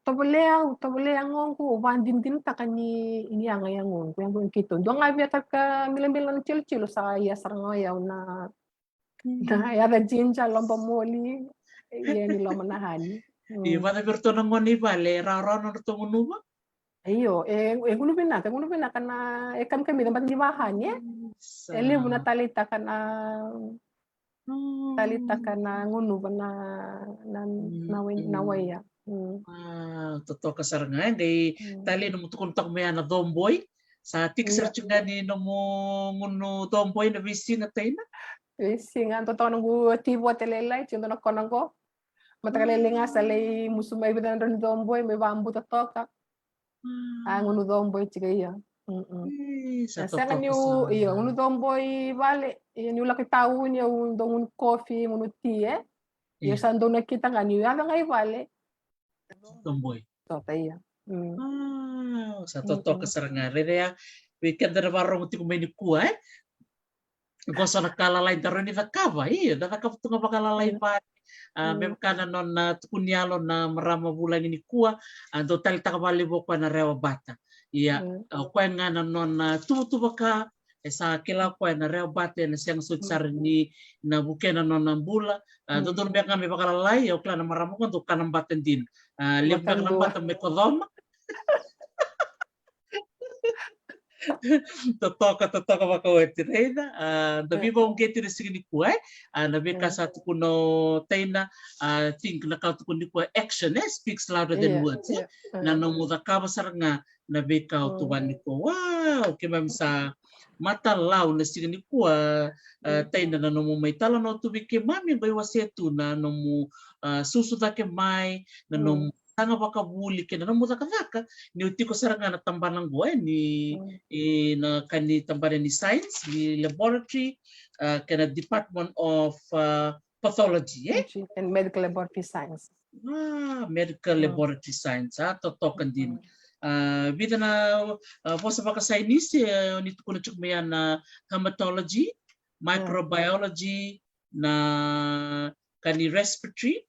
tabaleang ngongku bandin takani ini yang ngongku yang kito. Doang abi ka milan cil saya sarang ayaw na ya da ginger lomba moli ni lo manahani. Iya, pada bertona ngoni bale raro to ngunuba. Iyo, ngunu bina kana kami tempat di bahan ya. Ele buna talita kana ngunu bana nawaya. Totoo kasarangan day tali no mutukon tak may na domboy sa tikser chunga ni no mo ngunu domboy na visi na tayo na. Visi nga totoo nung tibo telelay chundo na konan ko. Matakalele nga sa lay musumay bidan ron domboy may bambu totoka. Ngunu domboy chiga iya. Sa Sa totoo kanyo iyo ngunu domboy bale yung laki tao niya yung coffee ngunu tea yung sando na kita nga niyo yang ngay bale. Domboy. Iya. Sa totoo kasarangan rere weekend na baro mo tikumay ni kuha goso nakalalay daro ni nakaba iya nakapa tunga bakalalay pa memkana non na tukunyalo na marama bulan ini kuha do tali takabali bokwa na rewa bata iya kwen nga non na tuba ka sa kila kwen na rewa bata na siyang sutsar ni na bukena non na bula do don beka me bakalalay o kla na marama ko do kanang batan din liab beka nang batan me kodoma totoka makawetiraina nabi ba ungeti na sige ni kuai nabi ka sa tukuno taina think na ka tukuno kuai action speaks louder than words na namuda ka basaranga nabi ka tuwan ni ko wow kima sa mata lau na sige ni kuai taina na nomu may tala no tubi ke mami bay wasetu na nomu susuda ke mai na nomu tanga baka buli kena na muda kaka ni utiko saranga na tambanang gue ni na kani tambanan ni science ni laboratory kena Department of Pathology and Medical Laboratory Science. Medical Laboratory Science totokan din bida na posa baka science ni tukuno chukmaya na hematology microbiology na kani respiratory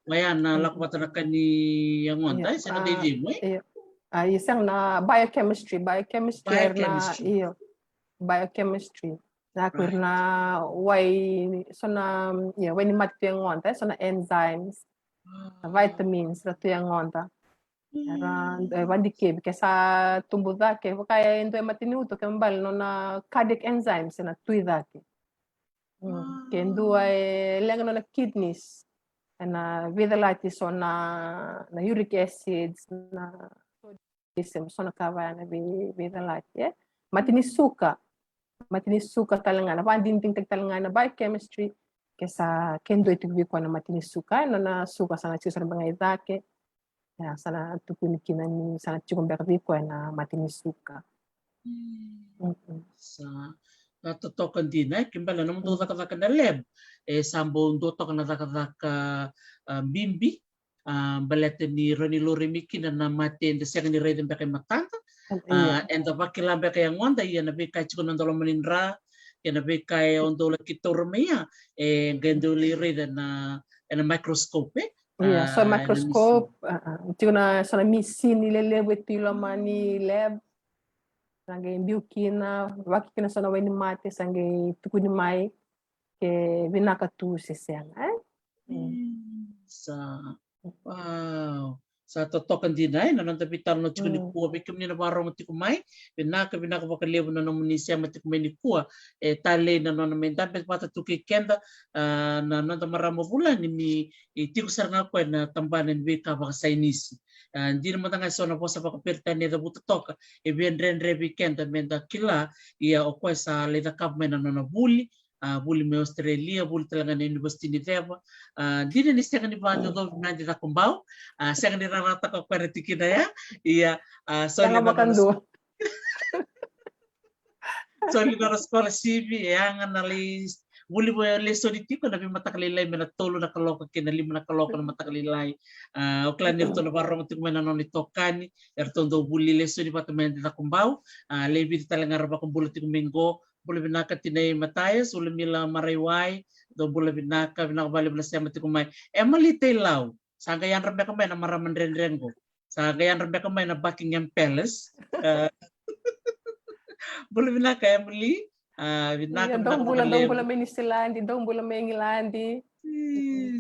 Maya na lakwata na kani yang wanta sa nadidi mo isang na biochemistry na iyo biochemistry na kurna way so na way ni mat yang wanta so na enzymes vitamins na to yang wanta wandi ke sa tumbuda ke kaya endo matinuto ke mbal no na cardiac enzymes na tuida ke kendo ay lenga no na kidneys na vitalitis on na uric acids na sodium so na kava na vitalitis matini suka talanga na pandin ting talanga na biochemistry kesa kendo itu ko na matini suka na suka sana chisar bangay dake ya sana tukuni kinani sana chukong berbi ko na matini suka sa totokan din kimbala naman do ka na lab sambong do to na ka bimbi balete ni Ronnie Loremiki na mate the second rate ba kay matanta and the bakila ba kay ngonda ya na bika chiko ng dolo manindra ya na bika on dolo kitormeya genduli rate na microscope so microscope chiko na sa misi ni lele wetilo mani lab sange biukina wakina sana weni mate sange tukuni mai ke binaka tu sesang wow sa totokan din ay nanon tapital no chukuni kuwa bikim ni nabaro mo tikumay binaka baka lebu na nomunisya matikumay ni kuwa tale na non men dapat pata tuki kenda na non maramo bulan ni tiku sarna ko na tambanan bika baka sainisi hindi naman nga so na po sa pagkapirtan ni dabuto toka bien rendre weekend menda kila iya o ko sa leda kap men na buli buli me Australia buli talaga na University ni Teva di na nisya ni ba do na di kumbao sa ni rarata ko para tikina ya iya so na makando so ni na scholarship yang analis buli mo leso di tiko na matakalilay na tolo na kaloka kinali na kaloka na matakalilay o klan nito na baro mo tiko na non itokani erton do buli leso ni patamen di kumbao lebi talaga raba kung bulo tiko mengo boleh binaka tinay Matayas, uli mila mariway, do boleh binaka bali bala siya matikumay. Malitay law. Sagayan rabe kamay na maraman ren ko. Sagayan rabe kamay na Buckingham Palace. Boleh binaka Emily. Binaka Dong bulan binaka Menisilandi, dong bulan Mengilandi.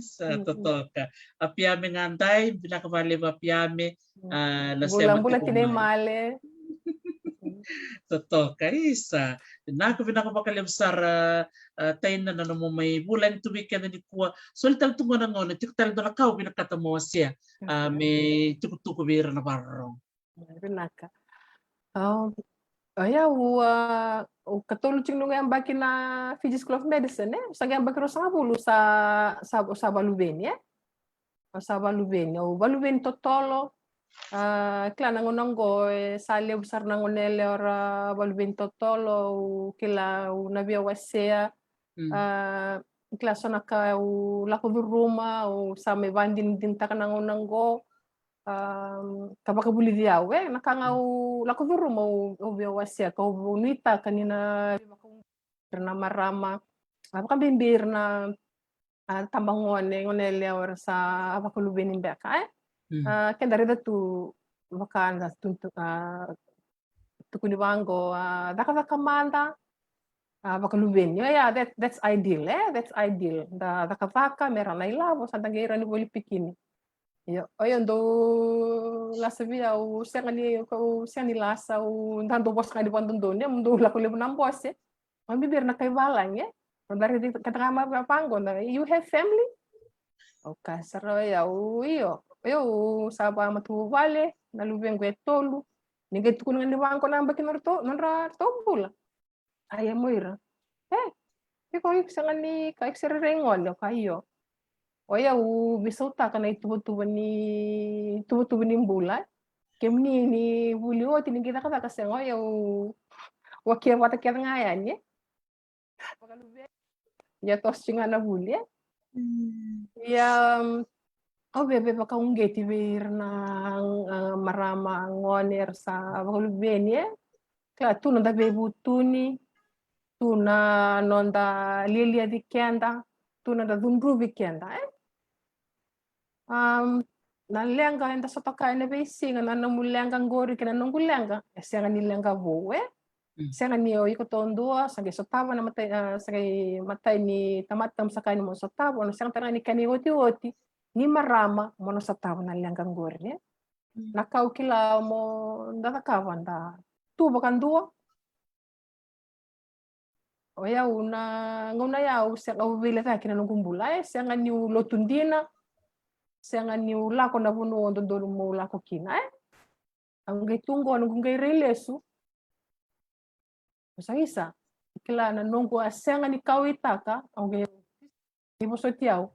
sa totoo ka. Apiame ngantay, binakabali ba apiame, Bulan-bulan tinay male. Totoo ka, isa. Nako binakabakalim sar tayo na mo may bulan tubig ka na ni kuwa. Sulitan tungo na ngon, tiktal do na kao binakatamo siya. May tukutuko bira na barong. Binaka. Ya, o katulong nung yang baki na Fiji School of Medicine, sa yang baki sa bulu sa Balubeni, sa Balubeni, o Balubeni totolo, kila nangonongo sa leo besar nangonele ora Balubeni totolo, kila nabia wasea, kila sona ka lako duruma o sa may bandin din taka nangonongo, kapag kabuli diyaw nakangau lako duro mo obiawasya ko nuita kanina na marama apa bimbir na tambangone ngonele or sa apa kulubin beka ken dari tu vakan tuntu tukuni bango daka manda bakalubin ya that's ideal that's ideal da daka mera na ilavo sa tangira ni boli pikini. Ayun do lasa via o siang ni lasa o dando bos ka di pandon ya mundo la ko lebon bos ang bibir na kay balang dari katama pango na you have family okay saro ya o yo saba matu vale na lubeng tolu ninga tukun ni banko na bakinorto nonra tombula aya moira ko iksa ni ka iksa rengol kayo. Oya bisauta kana tubo ni bulan. Kemni ni buli o tini kita kata kasengo ya wakia wata kia ngayan ya. Ya tos chinga na buli ya. Ya bebe baka ungeti bir na marama ngoner sa bakalubeni ya. Kla tu nanda bebu tuni. Tu na nonda lilia di kenda. Tu nanda dundru di kenda nalenga enda sotoka ene beisinga na namulenga ngori kina nungulenga senga nilenga boe senga ni iko tondua sage sotava na matai ni tamatam sakani mo sotava no senga tanga ni kani oti ni marama mo no sotava na lenga ngori na kau kila mo ndaka kawanda tu bakan dua oya ngona ya senga ubile ta kina nungumbula senga ni lotundina senga ni ulako na bunu ondo dolu mo ulako kina ang tungo ngungai relesu isa kila na nongo senga ni kawitaka ang ibo sotiao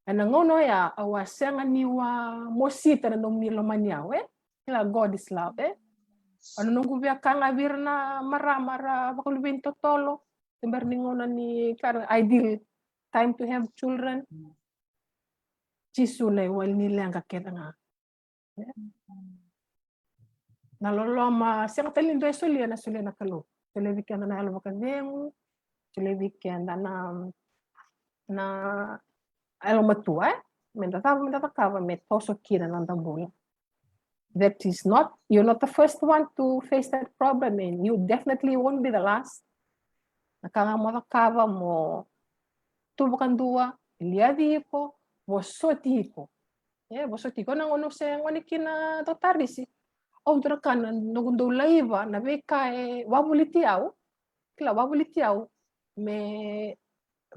ana ngono ya awa senga ni wa mosita na nomi lomaniao kila god is love ano nongo bia kanga birna mara bakulubin totolo timber ni ngono ni kar ideal time to have children Cisu na wal nila ang kakita nga. Naloloma, siyang talindo ay sulia na kalo. Sulibikan na nalo makademu, sulibikan na alomatua, mentataka, may toso kina ng tambula. That is not, you're not the first one to face that problem and you definitely won't be the last. Nakamatakawa mo, tubukan dua, iliadi ko, bosotiko nang ono se ngoni kina totarisi o drakan nogundo laiva na beka wabulitiao kila wabulitiao me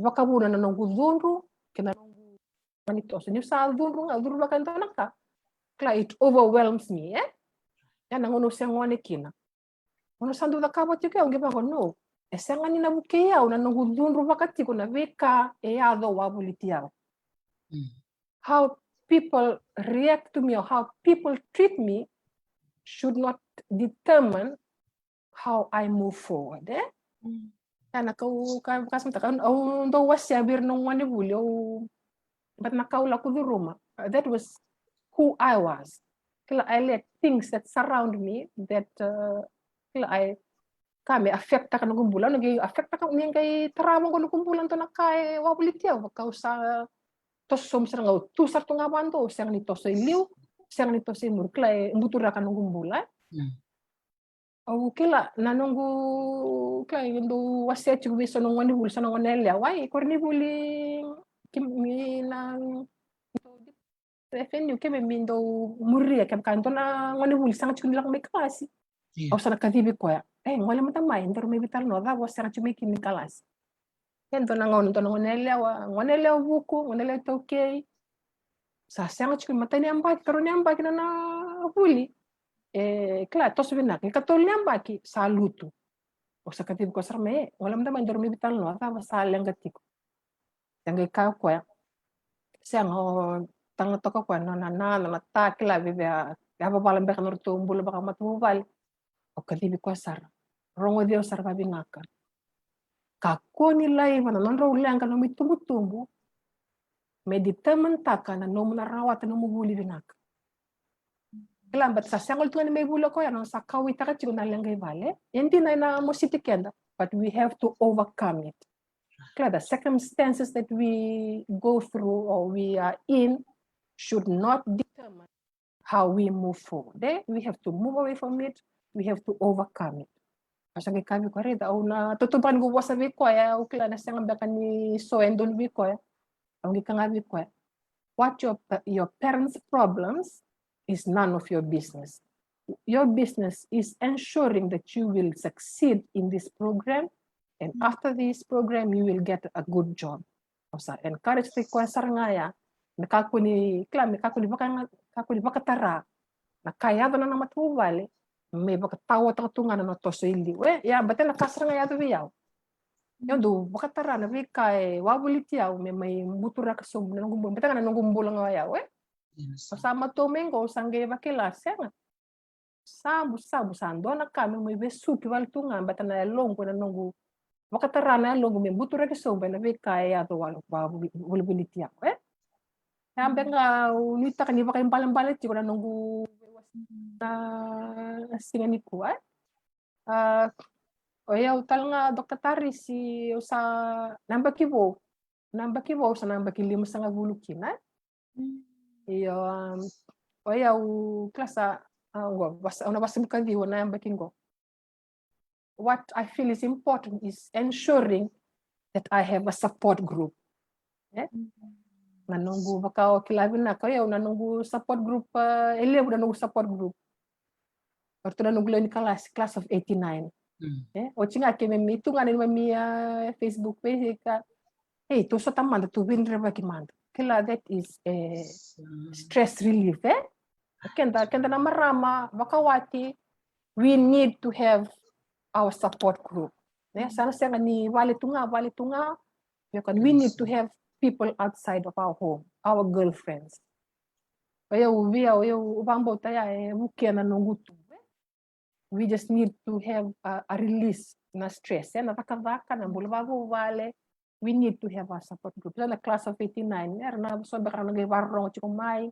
wakabuna na nongudunru kina nongu manito so ni sa dunru aduru bakan tonaka kila it overwhelms me ya nang ono se ngoni kina ono sandu da kabo tike onge ba no esengani na bukeya na nongudunru bakati kuna beka ado wabulitiao how people react to me or how people treat me should not determine how I move forward. Kana kau kasam takan au ndo wasya bir nong wani bulyo but nakaula ku rumah. That was who I was. Kila I let things that surround me that kila I kami afekta kan kumpulan nagi afekta kan yang kay taramang ko kumpulan to nakay wabulitia kau sa tos som serang ngau tu sartu ngaban to serang ni tos liu serang ni tos murklay mbutura kan kumpulan au kila nanunggu kay indo waset ko biso nung wani bul sa nung wanelya wai korni buli kimi nang FNU keme mindo muria kem kanto na ngoni bul sang chunilang may klase au sana katibi ko ya ngole matamay ndoro may vital no da was sang chumi kimi kalas ento na ngon to ngonelya buku ngonelya tokei sa sang chumi matani ambaki karoni ambaki na buli kla tos binak ka tolni ambaki sa lutu o sa katibi ko sarme ngole matamay ndoro may vital no da was sa lengatiko yang ka ko ya sang tanga toko ko na takla bibe aba balam be kanor tumbul baka matubal o katibi ko sar rongo dio sar babinaka kako nilai mana non ro ulang kan mi tumbu meditamen taka na no na rawat no mubuli binaka lambat sa sangol tuan may bulo ko yan sa kawi taka chigo na langay vale hindi na mo city kenda but we have to overcome it the circumstances that we go through or we are in should not determine how we move forward. We have to move away from it. We have to overcome it. Kasi kami ko rin, na tutupan ko sa ko ya, ukila na siyang bakan ni Soendon ko ya, ang gikang ko ya. What your parents' problems is none of your business. Your business is ensuring that you will succeed in this program, and after this program, you will get a good job. Osa encourage the ko sarangaya, nakakuni baka tara nakaya na matubali may baka tawa tungan na to so hindi ya bate nakasra nga yato biyaw yon do baka tara na bi kay wabulit yaw may mutura ka sub na ngumbu bate na ngumbu lang yaw sama to mengo sangge bakila senga sabu sando na kami may besu ki wal tungan bate na long ko na nungu baka tara na long may mutura ka sub na bi kay yato wal wabulit yaw Sampai nga unita kanina kayong balang-balat ko na nunggu na singa ni kuat. Oya utal nga Dr. Taris si sa nambakibo sa nambakili mo sa nga bulukina. Iyo oya u klasa basa mo kandi na nambakin ko. What I feel is important is ensuring that I have a support group. Yeah? Nanunggu baka kilabin na kayo nanunggu support group elevo nanunggu support group orto nanunggu ni class of 89 o chinga ke memi tu ngani memi Facebook page ka to so tamanda tu win reba kimanda kila that is stress relief kenda na marama bakawati we need to have our support group sana senga ni wale tunga we need to have people outside of our home, our girlfriends. We just need to have a release na stress. We need to have a support group. Na class of 89, na so baka nagwarong chikumay.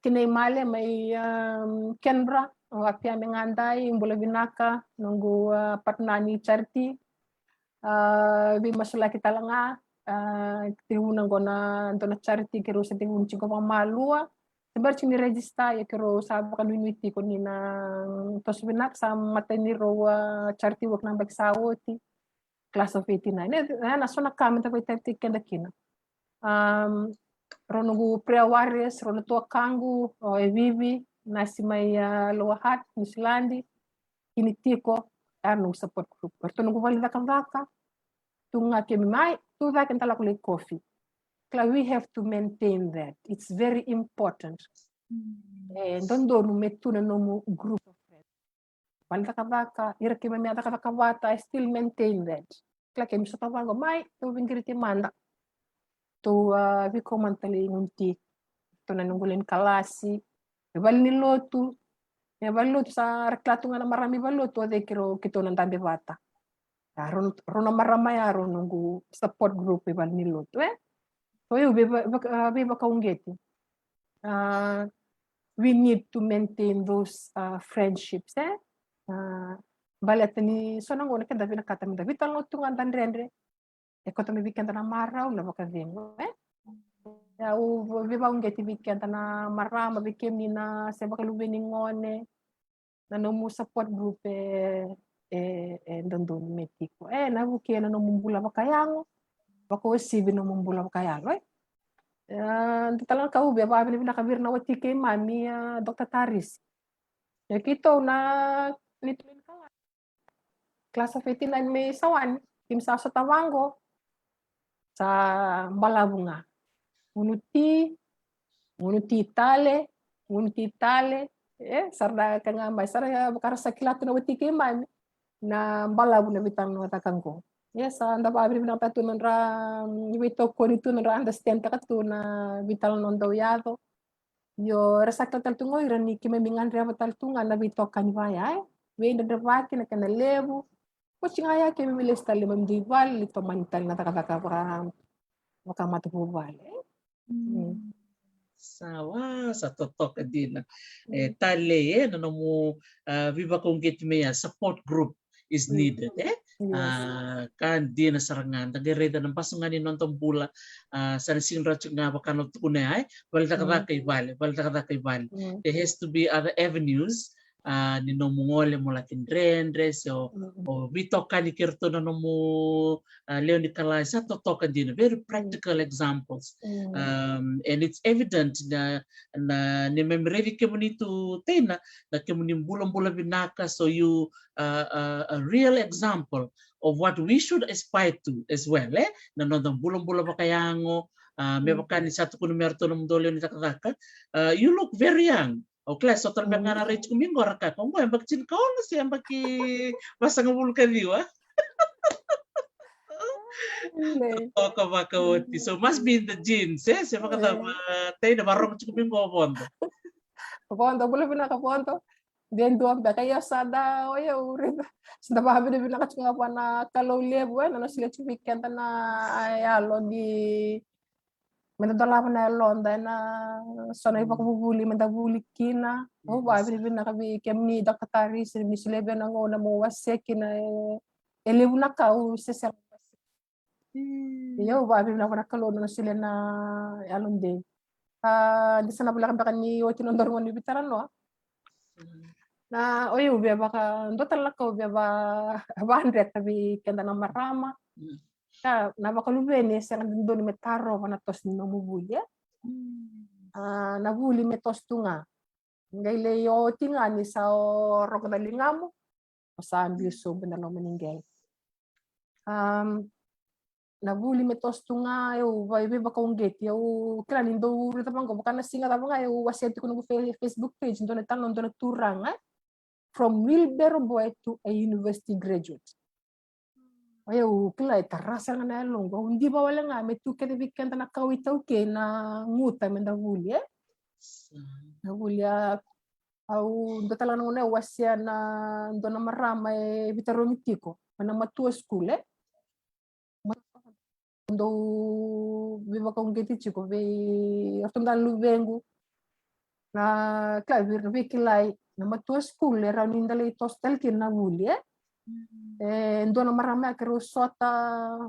Tinay male may Kenbra, apia menganday, mbula binaka, nunggu patnani charity. Bi masula kita langa tihunang ko na ito na charity kiro sa tihun ko pang malua sabar chini register ya kiro sa kanunuiti ko ni na tos binak sa mateniro charity work ng bagsawoti class of 89 na so na kami ta ko itetik kenda kina ronugu preawares ronu to kangu o evivi nasi may luwahat mislandi kinitiko no support group. Perto nung kuvalida kang vaka, tunga kemimay, tu vaka tala kuli coffee. We have to maintain that. It's very important. Dondo no metu na no group of friends. Valida kang vaka, ira kemimay ata kavata, I still maintain that. Kla kemi sa tawango, may, tu vingiriti manda. Tu vi komantali ngunti. Tu na nungulin kalasi. Bali nilotu. Ya balut sa reklato nga na marami balut wade kiro kito ng tabi bata. Ron na marama ya ron nunggu support group ibal nilut. So yung biba kaunggeti. We need to maintain those friendships. Balet ni sonang ngone kan David nakata mi David talo tungan tan rendre. E kota mi bikin tanah marau la baka vengo. Ya u viva un geti bikin tanah marau ma bikin ni na se baka lube ni ngone. Na no mu support group ndondon metiko. Na buki na no mumbula baka yango. Baka wasibi no mumbula baka yango. Talang kau beba abin nakabir na watike mami Dr. Taris. Ya kito na nitulin ka class of 89 may sawan tim sa Tawango sa Balabunga. Unuti tale sarda kanga mai sarda bakara sa kilato na watike mami na Balabu na bitang no takangko. Yes, anda pa abri na patu nandra wito ko nito nandra understand takatu na vital non doyado. Yo rasa tal tungo irani kime mingan ria tal tunga na vito kanvaya. We na dravaki na kana lebu. Kuchingaya kime milesta le mamdival lito mantal na takataka para matubuval. Sawa sa totok din tale no mo viva kung get me support group is needed kan di na sarangan tagereda ng pasungan ni nontong bula sa sinra nga bakano tunay wala kay vale there has to be other avenues ni no mongole mo latin rendre so bitoka ni kirto na no mo leon ni kalay sa totokan din very practical examples and it's evident na ni memrevi kemunito tena na kemunim bulang-bulang binaka so you a real example of what we should aspire to as well na nondang bulang-bulang bakayango may baka ni satu kuno merto ng dolyo ni takaka you look very young. Okay, so talbang nga na-reach kumingo raka kung mo bakchin ka na siya baki basta nga bulkan diwa. So must be in the genes siya makata tayo na barong kumingo pondo. Pondo boleh pinaka-pondo. Then duwag da kaya sada oya urid. Sada ba habi na pinaka pa na kalaw lebu na sila chicken na ayalo di menadala na londa na sonay pa kubuli mandabuli kina. Ba habi na kabi kemni Dr. Taris ni silebe na ngo na mo waseki na elebu na ka u sesel. Yo ba habi na kalaw na sila na alonde. Di sana pala kan ni otinondor mo ni bitaran no. Na oyo beba ka ndo talaka beba bandre tabi kenda na marama na bakalubene sa ndo ni metaro na tos no mubulya na buli metos tunga ngayle yo tinga ni sa rok na lingamo sa ambiso benalo meninggal na buli metos tunga yo beba ka unget yo kila nindo rita pango bukan singa tabanga yo wasiati kuno Facebook page ndo netan ndo turang from wheelbarrow boy to a university graduate. Ayo kila terasa na longo hindi ba wala nga metu kete bikan na kawitaw ke na nguta menda bulya. Na bulya au ndo tala na wasya na ndo na marama bitaromitiko na matua school ndo viva kong geti chiko ve atunda luvengu na klavir vikilai na matua school era nindale tostel kina bulya ndo na marama kero sota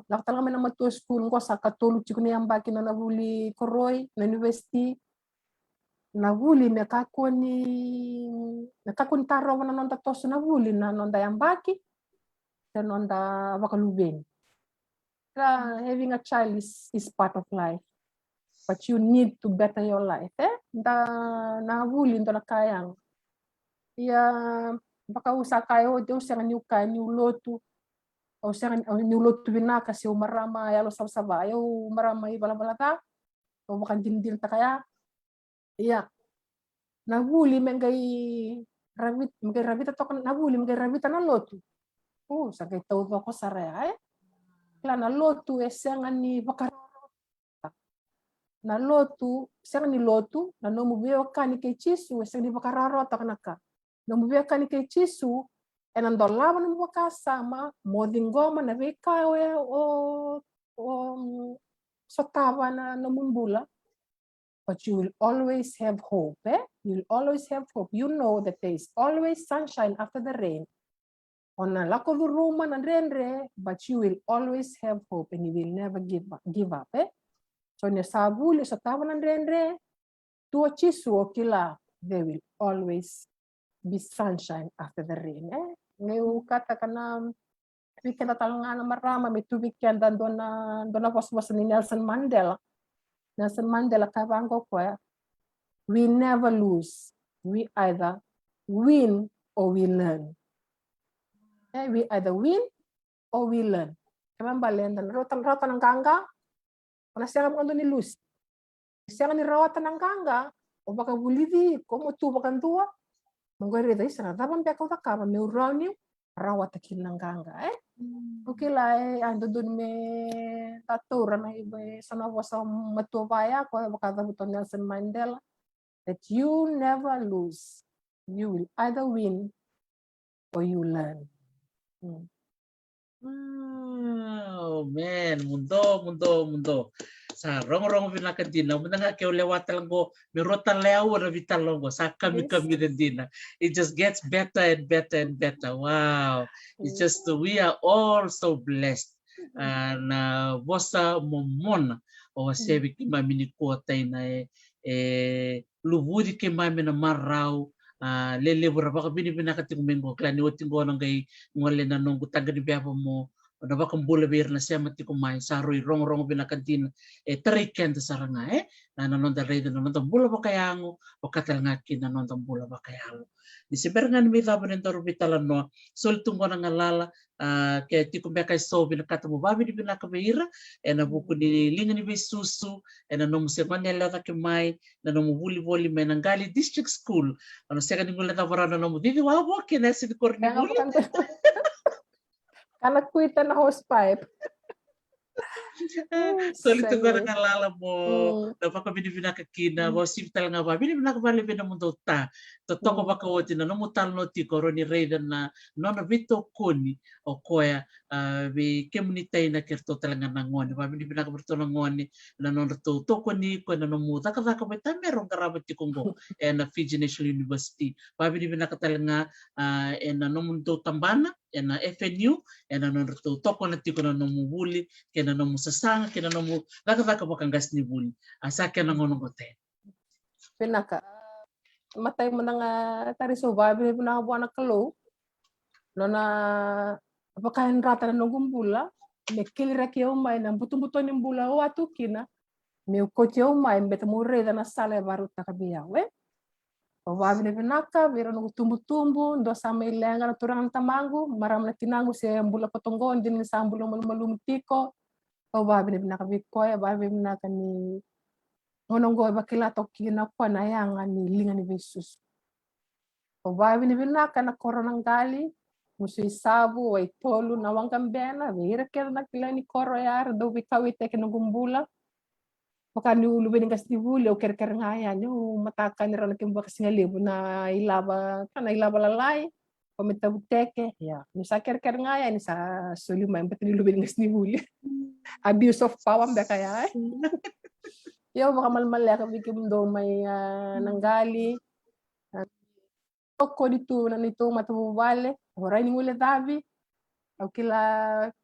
la tala na matua school ngo sa katolu chiko ni ambaki na buli koroi na university na buli me kakoni taro na nonda tos na buli na nonda ambaki na nonda bakalubeng. Having a child is part of life, but you need to better your life. Na buli ndo na kayang. Baka usa kayo de usa ni uka ni ulotu. Usa ni ulotu binaka si umarama yalo sabsaba yo umarama ibala-balata. O baka dindil ta kaya. Na buli mengai rabita to na buli mengai rabita na lotu. Sa kay tawag ko sa rea na lotu esang ni bakararota. Na lotu, esang ni lotu, na nomubeo ka ni kay chisu, esang ni bakararota kanaka. Nomubeo ka ni kay chisu, enandolaman mo kasama, modingoma na bekawe o sotawa na namumbula. but you will always have hope. You will always have hope. You know that there is always sunshine after the rain. On a lack of the room and rendre, but you will always have hope and you will never give up. So ne sabuli sa tawa ng rendre, tuwa chisu kila, there will always be sunshine after the rain. Ngayon kata ka na, kita talungan na marama, may tubig yan doon na was ni Nelson Mandela. Nelson Mandela kabango ko, we never lose. We either win or we learn. We either win or we learn. Kaman balenda, rotan ng ganga, siya ka mga ni lose. Siya ka ni rawatan ng ganga, o baka bulidi, kung tubakan tuwa, mangwari ito, isa na dapat biyakaw takama, may uraw niyo, rawat akil ng ganga. Okay lah, ando dun may tatura na iba, sana po sa matubaya ko, baka dapat Nelson Mandela, that you never lose. You will either win or you learn. Oh man, mundo. Sa rong pinakadina, muna nga kayo lewata lang ko, mirota lewa na vital lang ko, sa kami din dina. It just gets better and better and better. Wow. It's just, we are all so blessed. Na bosa momon, o sebi ki mami ni kuatay na lubudi ki mami na marau, lele berapa kabini pinakating mengo klani wotingo nang gay ngole na nung taga di biapa mo na ba kung bula bir na siya mati kumay saroy rong pinakatin tariken ta saranga na nanon da rede nanon ta bula ba kayango o katal nga kin nanon ta bula ba kayango di siberangan mi ta banen ta rubitalan no sol tungo na ngalala kaya ti kumbe kay so binakata mo babi di binakabeira na buku ni linga ni susu na nung se manela ta kumay na nung buli may nanggali district school ano siya kanong mula na parang mo dito wabo kinesi di korni buli Anak kuita na hosepipe. Solito ko na kalala mo, dapat kami binakakina, wasip talaga ba, binakabali binamundo ta. Totoo ba kawati na namutal no ti koroni reydan na nona bito kuni o koya bi kemunitay na kerto talaga nangoni, ba binakaberto nangoni na nona to kuni ko na namuta ka ka ba merong karabat ti Congo na Fiji National University. Ba binakatalaga na namundo tambana na FNU na nona to ko na ti ko na namubuli kena nomu sasanga kena nomu laka bakang gas ni buli asa kena ngono gote pinaka matay mo nang tari survival mo na buwan na kalo no na apakain rata na nung bula me kilira kyo may na buto-buto ni bula o atu kina me ukotyo may beta mo reda na sala baru takabiya we Wabi ni pinaka, biro nung tumbu-tumbu, ndo sa may lenga na turang tamango, maram na tinango siya ang bula patunggo, hindi ni sa ambulong malumtiko. Wabi ni pinaka bikoy, wabi ni pinaka ni ngonong goy bakila to kinakwa na yang ni linga ni Jesus. Wabi ni pinaka na koronang gali, musu isabu, way tolu na wang kambena, vira kera na kila ni koro yar, do bikawite kinugumbula. Baka ni ulubin ng kastivuli o ker-ker nga yan, yung matakan nila natin baka singalibo na ilaba lalay, pamitabuteke, yeah. Sa ker-ker nga yan, sa suliman, ba't nilubin ng kastivuli? Abuse of power, ba kaya? Yung baka malmalya, kabikim do may nanggali, ko dito na nito matabubale, waray ni mula dabi, kila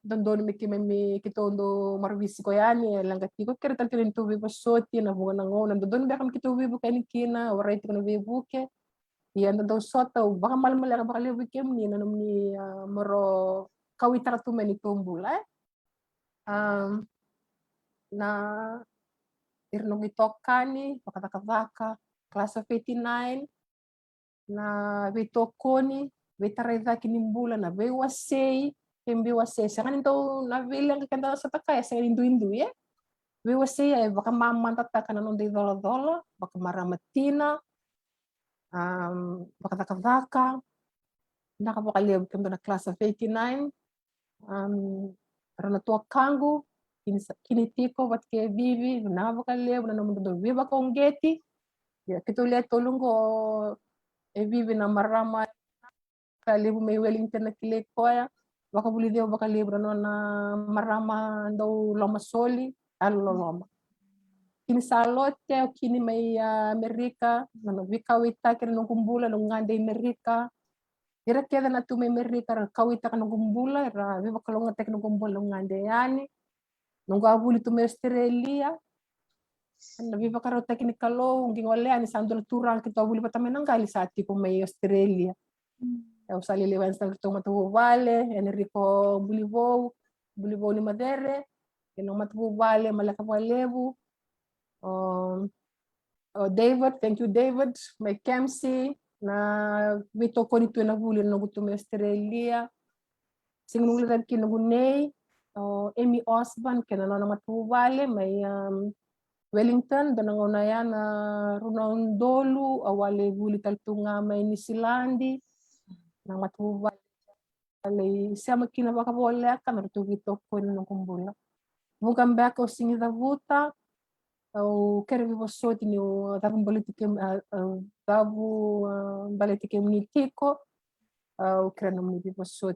doon may kitondo marvisi ko yani langgat ko kira tal tin tubi ko soti na bunga nango doon ba kam kitubi bu kani kina waray ko na buke yan do sota baka malmala baka lewi kem ni nanom ni moro kawitara tu meni tumbula na irnog itokani baka class of 89 na vitokoni vitareza kinimbula na bewasei Pembiwase, sa kanin to nabilang kanda sa takay, sa indu-indu ya. Biwase ay baka mamantata ka na nung di dola-dola, baka maramatina, baka takavaka, nakapakalib kanda na class of 89, ranatua kangu, kinitiko, wat kaya bibi, nakapakalib, naman doon, biba kong geti, kituliat tulong ko, bibi na marama, kalibu may Wellington na kilik ko ya, baka buli dia baka libro no na marama daw loma soli loma kini salote o kini mai Amerika na vika wita kina nung kumbula nung ngande Amerika ira keda na tu mai Amerika ra kawita kana kumbula ra viva kalonga tek nung kumbula nung ngande yani nung gabuli tu mai Australia na viva karo tek ni kalo ngi ngole ani sandol turang kita buli patamenang kali sati ko mai Australia eu sali lewan sa tu matu vale Enrico Bulivou ni Madere kino matu vale malaka valebu David, thank you David, may Kemsi, na vito ko nito na huli na gusto may Australia. Singulan kinugunay, Amy Osborne, kinano na matubale, may Wellington, doon ang unayan na Runong Dolu, awali huli taltunga may New Zealandi, na matubale. Siya magkinabakabole ka, narutugito ko nung kumbula. Mugang bako singida vuta, o quero ver você tinha dava baletikem ni tiko o quero não me você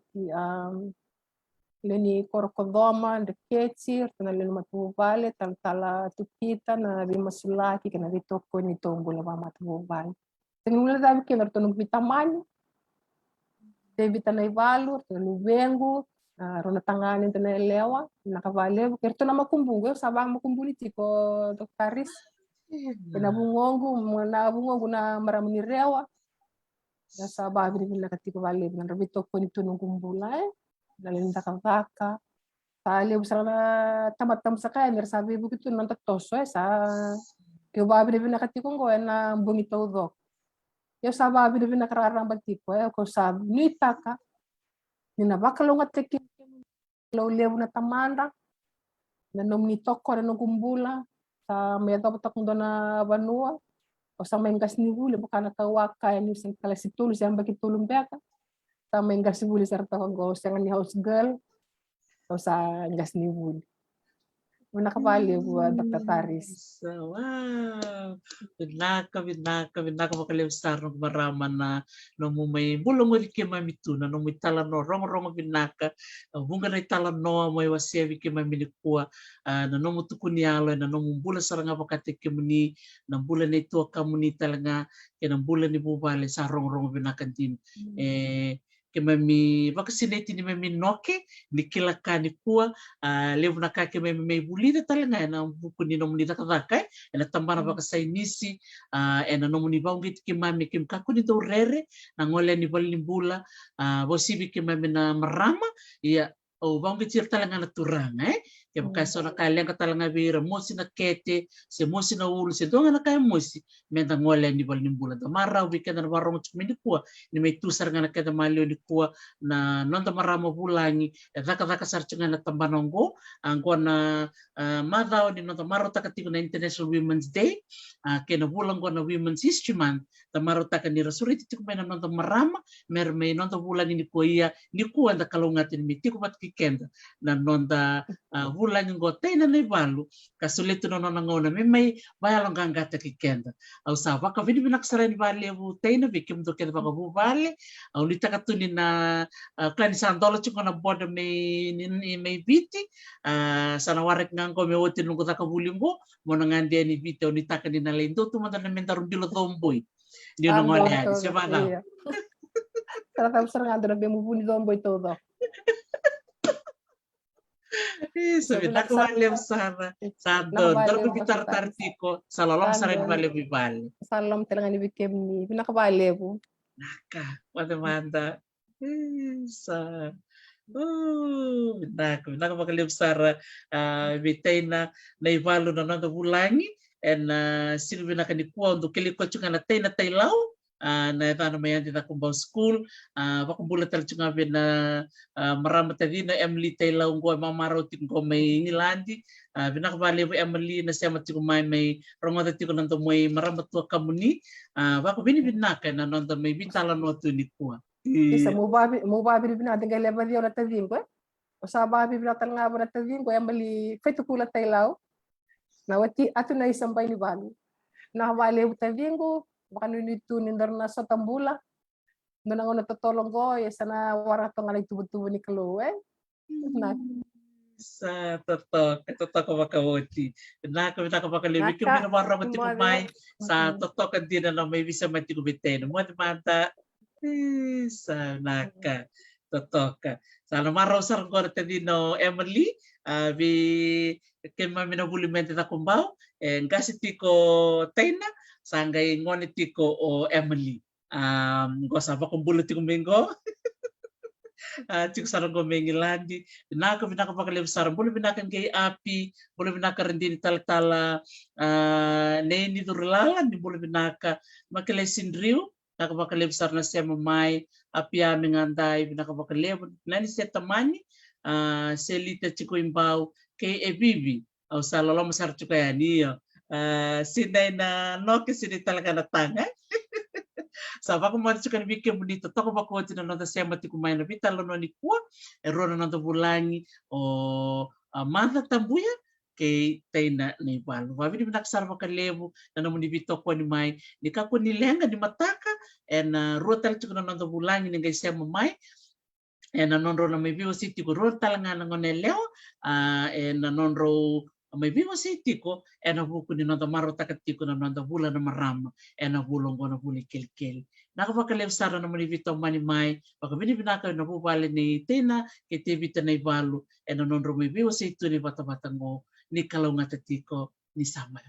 leni korkodoma de kecir na leni matu vale tala tupita na vi masulaki kana vi toko ni tongo la matu vale tengulo dava que norto no vitamani de vitanai valu no vengo rona tangani tena lewa nakavale kerto na makumbungu sabang makumbuli tipo doktaris na bungongu na maramuni rewa na sabang bini na katiko vale na rabito ko nito nung kumbula dalin takavaka tali usara tamatam sakay mer sabi begitu nang tatoso sa ke babi bini na katiko ngo na bungito do yo sababi bini na kararang bagtiko ko sab nitaka nina bakalonga teki lo levo na tamanda na nomni toko na kumbula sa may dapat akong na banua o sa may gas ni huli baka nakawaka yan yung kala si tulo siyang bakit tulong beka sa may gas ni huli sa ratawag ko sa ni house girl o sa gas ni huli nakabali buat Dr. Taris. Wow. Binaka makaliw sa rong maraman na no mo may bulong uri ke mamituna no mo tala no rong binaka bunga na tala no mo wasevi ke maminikua na no mo tukunialo na no mo bula saranga pakate ke muni na bula ni to kamuni talanga ke na bula ni bubale sa rong binaka din ke mami vakasineti ni mami noke ni kilaka ni kua levo na kake mami bulida talanga na buku ni nomuni takataka na tambana vakasainisi na nomuni baungit ke mami kim kaku ni rere na ngole ni balimbula bosibi ke mami na marama ya o baungit talanga na turanga ke bakaso na kalian katalanga bira mosi na kete se mosi na ulu se donga na kaya mosi menda ngole ni balimbula da mara weekend na warong chumini kua ni may tusar nga na kada malio ni kuwa na nonda marama bulangi daka sarchunga na tambanongo ang kuwa na madao ni nonda maro takatiko na International Women's Day kena bulang kuwa na Women's History Month tamaro taka ni rasuriti tiko may na nonda marama mer may nonda bulangi ni kuwa iya ni kuwa na kalungatin mi tiko pat kikenda na nonda bulangi ngo tay na naibalu kasulito no nangona may bayalong gangata kikenda au sa baka vini binaksara ni bali bu tay na bikim do kenda baka bu bali au ni takatuni na klani sandola chunga na boda may biti sana warek ngango me wotin nungo taka bulimbo mo ngande ni biti au ni takani na lendo tu mata na mentarum dilo tomboy dio na ngole ani siapa na Sarap ngando na bemubuni tomboy todo. Sabi na ko valeu sana sando dorgo bitar tartiko salalong sarin vale bibali salam telangan bikem ni pinakabale po naka manda sa naka makalib sara bitay na naivalo na nanda bulangi and silbi na kanikuwa untuk kiliko chunga na tay law na ito ano mayan din akong bang school pakumbula tal chunga bin na marama tadi na Emily Taylor ko mamaro tin ko may ngilandi binakabali po Emily na siya matiko may rongoda tiko nanto may marama to kamuni bako binibinaka na nanto may bitala no to ni ko isa mo babi binading kay level yo na tadin ko o sa babi binatal nga ba na tadin ko Emily fetu kula Taylor na wati ato na isang bay ni balu na wale tadin ko baka nito nindar na sa tambula doon ako natutulong ko sana wara to nga nagtubo-tubo ni Chloe na Sa totoka makawoti. Naka pakalebi ko Naka, minamarra mati kumai sa mm, totoka din na may bisa mati kubiten. Mo manta sa naka totoka. Sa marra usar ko tadi no Emily vi kema minabulimento na kumbao ngasi tiko Taina sangai ngoni tiko o Emily. Gosa pa kumbulo tiko minggo. Cik sarang mengilandi naka binaka pakalem sarang boleh binakan gay api boleh binaka rendini tala neni durlala ni boleh binaka makale sindriu naka pakalem sarna sia mamai api amingandai binaka pakalem nani sia tamani selita ciko imbau ke bibi au salolo masar cuka ya nia sinai na noke sini talaga na tanga. Sava ko mati suka bikin bonito toko ba ko tina nota sia mati kumai na vita lono ni kua erona nota bulangi o mata tambuya ke teina ni balu va vini nak sarva ka lebu na namu ni vito ko ni mai ni ka ko ni lenga ni mataka rotal chuka nota bulangi ni ga sia mai nonro na mai vivo siti ko rotal nga ngone leo nonro mai vivo siti ko na buku ni nota maro takatiko na nota bula na marama na bulong ko na buli kel nakapakalev sara na mani vito mani mai baka bini binaka na bubale ni tena ke te vita na ibalu nonro mai vivo siti ni bata ngo ni kalau ngatatiko ni sama